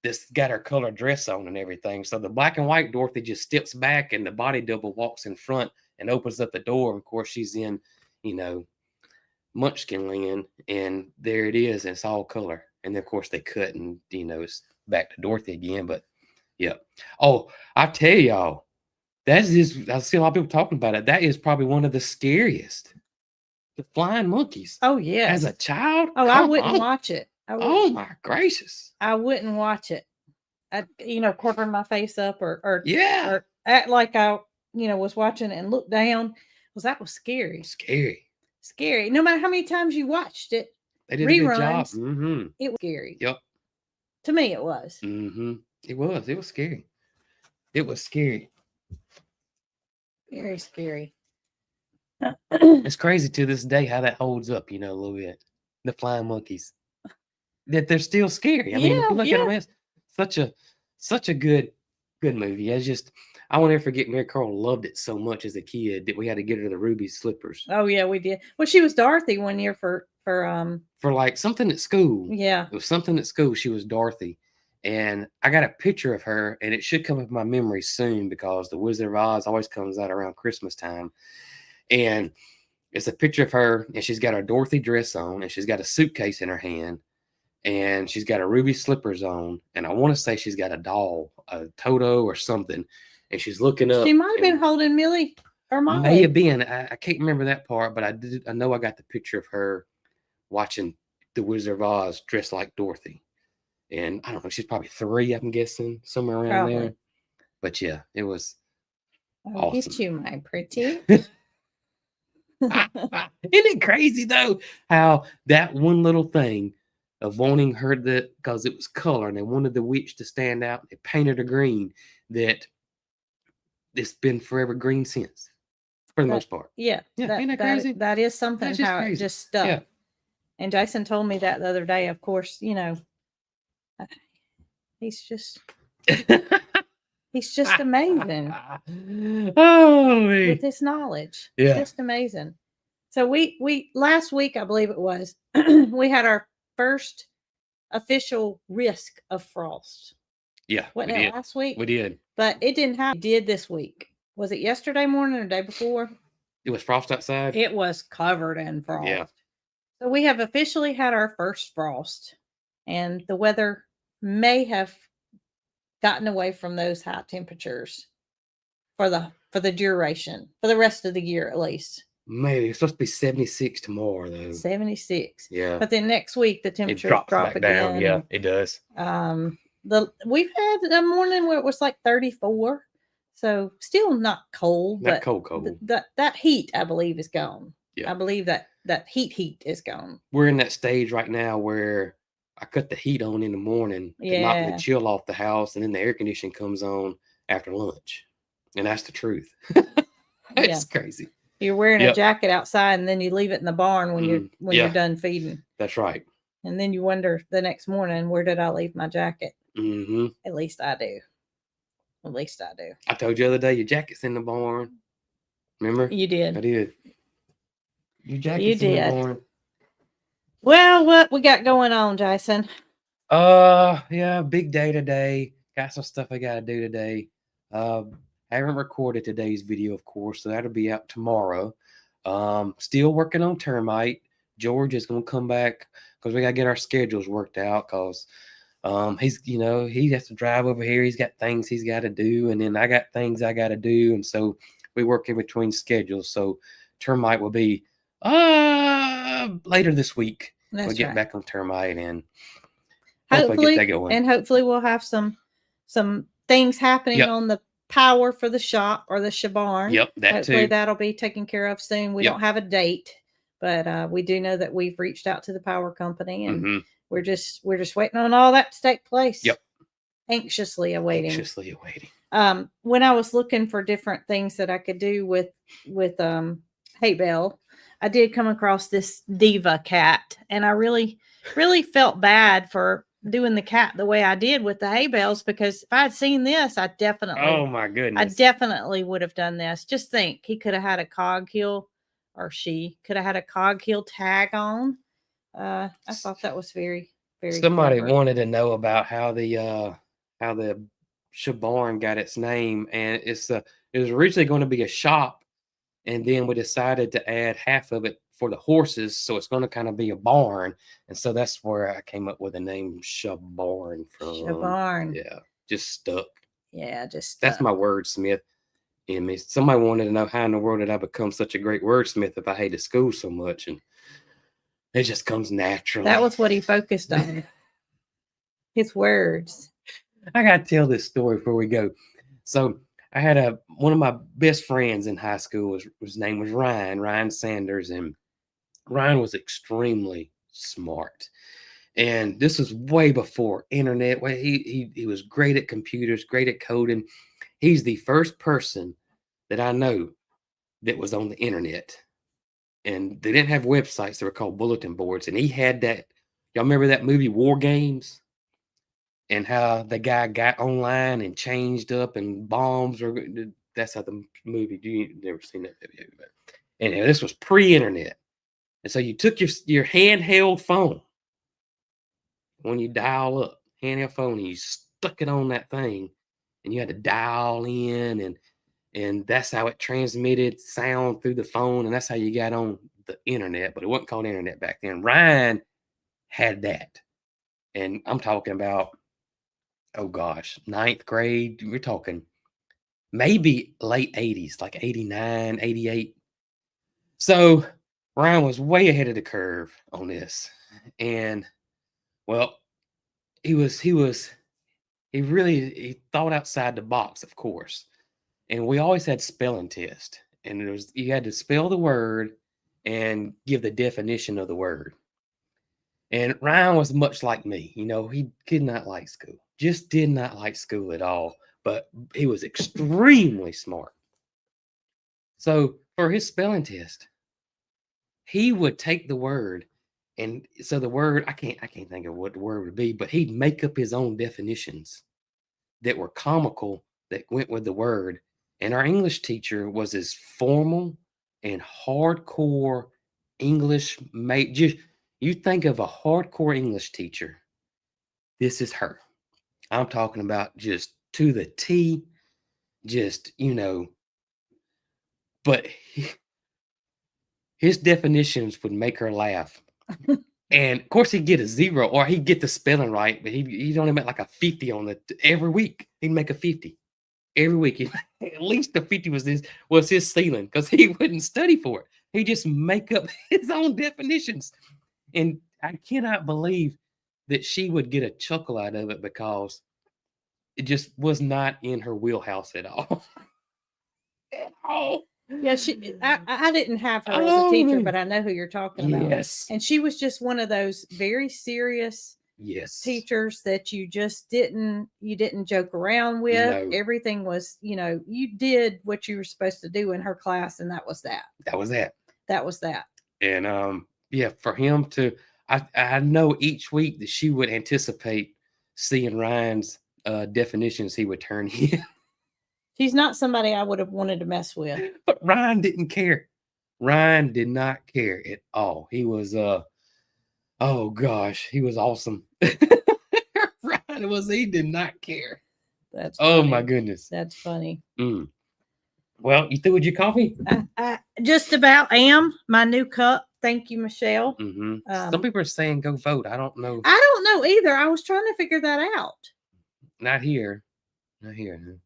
This got her color dress on and everything. So the black and white Dorothy just steps back, and the body double walks in front and opens up the door. Of course, she's in, Munchkin land, and there it is. And it's all color. And then, of course, they cut, and it's back to Dorothy again. But yeah. Oh, I tell y'all, I see a lot of people talking about it. That is probably one of the scariest. The flying monkeys. Oh, yeah. As a child? Oh, I wouldn't watch it. Oh, my gracious. I wouldn't watch it. I'd, covering my face up or act like I, was watching it and look down. That was scary. Scary. No matter how many times you watched it. They did a good job. It was scary. Yep. To me, it was. It was. It was scary. It was scary. Very scary. It's crazy to this day how that holds up, a little bit. The flying monkeys. That they're still scary. I mean, if you look at them, it's such a good movie. I won't ever forget, Mary Carl loved it so much as a kid that we had to get her the ruby slippers. Oh yeah, we did. Well, she was Dorothy one year for like something at school. Yeah. It was something at school. She was Dorothy. And I got a picture of her, and it should come up in my memory soon, because the Wizard of Oz always comes out around Christmas time. And it's a picture of her, and she's got her Dorothy dress on, and she's got a suitcase in her hand, and she's got her ruby slippers on, and I want to say she's got a doll, a Toto or something, and she's looking up. She might have been holding Millie or Molly. May have been. I can't remember that part, but I know I got the picture of her watching the Wizard of Oz dressed like Dorothy. And I don't know, she's probably 3, I'm guessing, somewhere around there. But yeah, it was awesome. Get you, my pretty. Isn't it crazy though, how that one little thing of wanting her because it was color and they wanted the witch to stand out, they painted her green, that it's been forever green since, for the most part. Yeah. Ain't that crazy? That is something. That's how it just stuck. Yeah. And Jason told me that the other day. Of course, he's just amazing. Oh, with his knowledge. Yeah. Just amazing. So we last week, I believe it was, we had our first official risk of frost. Yeah. Wasn't it last week? We did. But it didn't happen. It did this week. Was it yesterday morning or the day before? It was frost outside? It was covered in frost. Yeah. So we have officially had our first frost, and the weather may have gotten away from those high temperatures for the duration, for the rest of the year at least. Maybe it's supposed to be 76 tomorrow though. 76. Yeah. But then next week the temperature drops drop again. Down. Yeah, it does. We've had a morning where it was like 34. So still not cold, not but cold. That heat, I believe, is gone. Yeah. I believe that that heat is gone. We're in that stage right now where I cut the heat on in the morning to knock the Yeah. chill off the house, and then the air conditioning comes on after lunch. And that's the truth. It's crazy. You're wearing a Yep. jacket outside, and then you leave it in the barn when you're Yeah. done feeding. That's right. And then you wonder the next morning, where did I leave my jacket? Mm-hmm. At least I do. At least I do. I told you the other day, your jacket's in the barn. Remember? You did. I did. Your jacket's in the barn. Well, what we got going on, Jason? Yeah, big day today. Got some stuff I gotta do today. I haven't recorded today's video, of course, so that'll be out tomorrow. Still working on termite. George is gonna come back because we gotta get our schedules worked out because he's, he has to drive over here. He's got things he's got to do, and then I got things I got to do, and so we work in between schedules. So termite will be later this week. We'll get back on termite and hopefully get that going. And hopefully we'll have some things happening on the power for the shop or the shabarn. Yep, hopefully that'll be taken care of soon. We don't have a date, but we do know that we've reached out to the power company, and we're just waiting on all that to take place. Yep. Anxiously awaiting. When I was looking for different things that I could do with hay bale, I did come across this Diva cat, and I really felt bad for doing the cat the way I did with the hay bales, because if I had seen this, I definitely, oh my goodness, I definitely would have done this. Just think, he could have had a cog heel, or she could have had a cog heel tag on. I thought that was very, very. Somebody wanted to know about how the shabarn got its name, and it was originally going to be a shop, and then we decided to add half of it for the horses, so it's going to kind of be a barn, and so that's where I came up with the name shabarn from. Shabarn. Yeah, just stuck. Yeah, just stuck. That's my wordsmith in me. Somebody wanted to know how in the world did I become such a great wordsmith if I hated school so much, and it just comes naturally. That was what he focused on. His words. I gotta tell this story before we go. So I had one of my best friends in high school. His name was Ryan Sanders, and Ryan was extremely smart. And this was way before internet. He was great at computers, great at coding. He's the first person that I know that was on the internet. And they didn't have websites. They were called bulletin boards. And he had that. Y'all remember that movie War Games? And how the guy got online and changed up, and bombs were. That's how the movie. You've never seen that video, but anyway, this was pre-internet, and so you took your handheld phone when you dial up, handheld phone, and you stuck it on that thing, and you had to dial in, and that's how it transmitted sound through the phone, and that's how you got on the internet. But it wasn't called internet back then. Ryan had that, and I'm talking about. Oh gosh, 9th grade. We're talking maybe late 80s, like 89, 88. So Ryan was way ahead of the curve on this. And well, he thought outside the box, of course. And we always had spelling test. And you had to spell the word and give the definition of the word. And Ryan was much like me. He did not like school. Just did not like school at all. But he was extremely smart. So for his spelling test, he would take the word, and so the word, I can't think of what the word would be, but he'd make up his own definitions that were comical that went with the word. And our English teacher was as formal and hardcore English major. You think of a hardcore English teacher, this is her. I'm talking about just to the T, just, but his definitions would make her laugh. And of course he'd get a 0, or he'd get the spelling right, but he'd only make like a 50 on every week. He'd make a 50 every week. At least the 50 was his ceiling, because he wouldn't study for it. He'd just make up his own definitions. And I cannot believe that she would get a chuckle out of it, because it just was not in her wheelhouse at all. At all. Yeah, I didn't have her as a Oh, teacher, man. but I know who you're talking about. Yes. And she was just one of those very serious Yes. teachers that you just didn't joke around with. No. Everything was, you did what you were supposed to do in her class, and that was that. That was that. That was that. And yeah, for him to, I know each week that she would anticipate seeing Ryan's definitions he would turn in. She's not somebody I would have wanted to mess with. But Ryan didn't care. Ryan did not care at all. He was oh gosh, he was awesome. Ryan he did not care. That's oh funny. my goodness. That's funny. Well, you through with your coffee? I just about am. My new cup. Thank you, Michelle. Some people are saying go vote. I don't know. I don't know either. I was trying to figure that out. Not here. Not here.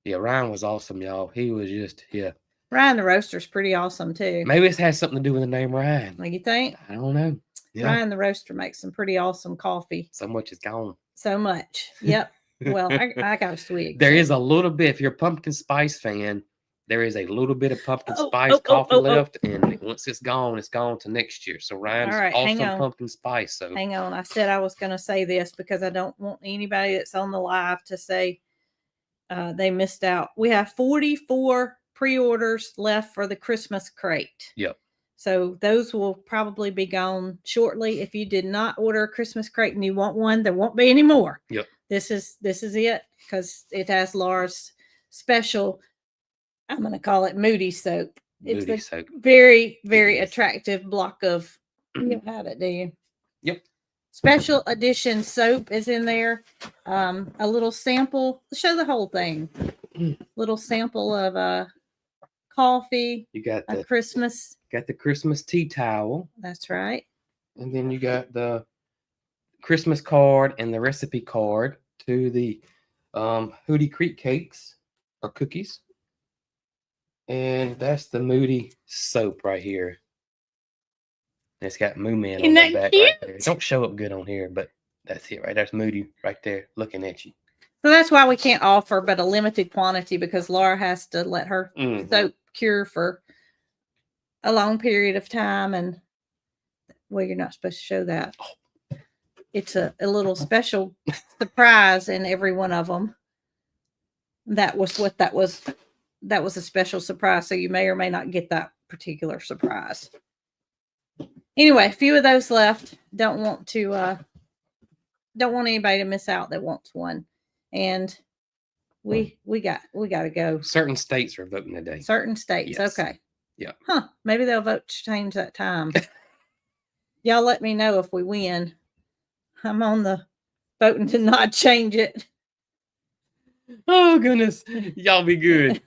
Yeah, Ryan was awesome, y'all. He was just, yeah. Ryan the Roaster's pretty awesome, too. Maybe it has something to do with the name Ryan. What you think? I don't know. Yeah. Ryan the Roaster makes some pretty awesome coffee. So much is gone. So much. Yep. Well, I got a swig. There is a little bit, if you're a pumpkin spice fan, there is a little bit of pumpkin spice coffee left. And once it's gone to next year. So Ryan's awesome pumpkin spice. So hang on. I said I was going to say this because I don't want anybody that's on the live to say they missed out. We have 44 pre-orders left for the Christmas crate. Yep. So those will probably be gone shortly. If you did not order a Christmas crate and you want one, there won't be any more. Yep. This is it because it has Laura's special, I'm going to call it Moody soap. Moody it's soap. Very, very attractive block of, you had it, do you? Yep. Special edition soap is in there. A little sample. Show the whole thing. Little sample of coffee. You got the Christmas. Got the Christmas tea towel. That's right. And then you got the Christmas card and the recipe card to the Hootie Creek cakes or cookies. And that's the Moody soap right here. It's got Moo Man on the back right there. Don't show up good on here, but that's it right. There's Moody right there looking at you. So that's why we can't offer but a limited quantity because Laura has to let her soap cure for a long period of time. And well, you're not supposed to show that. It's a little special surprise in every one of them. That was a special surprise. So you may or may not get that particular surprise. Anyway, a few of those left. Don't want anybody to miss out that wants one. And we got to go. Certain states are voting today. Certain states. Yes. Okay. Yeah. Huh. Maybe they'll vote to change that time. Y'all let me know if we win. I'm on the voting to not change it. Oh, goodness. Y'all be good.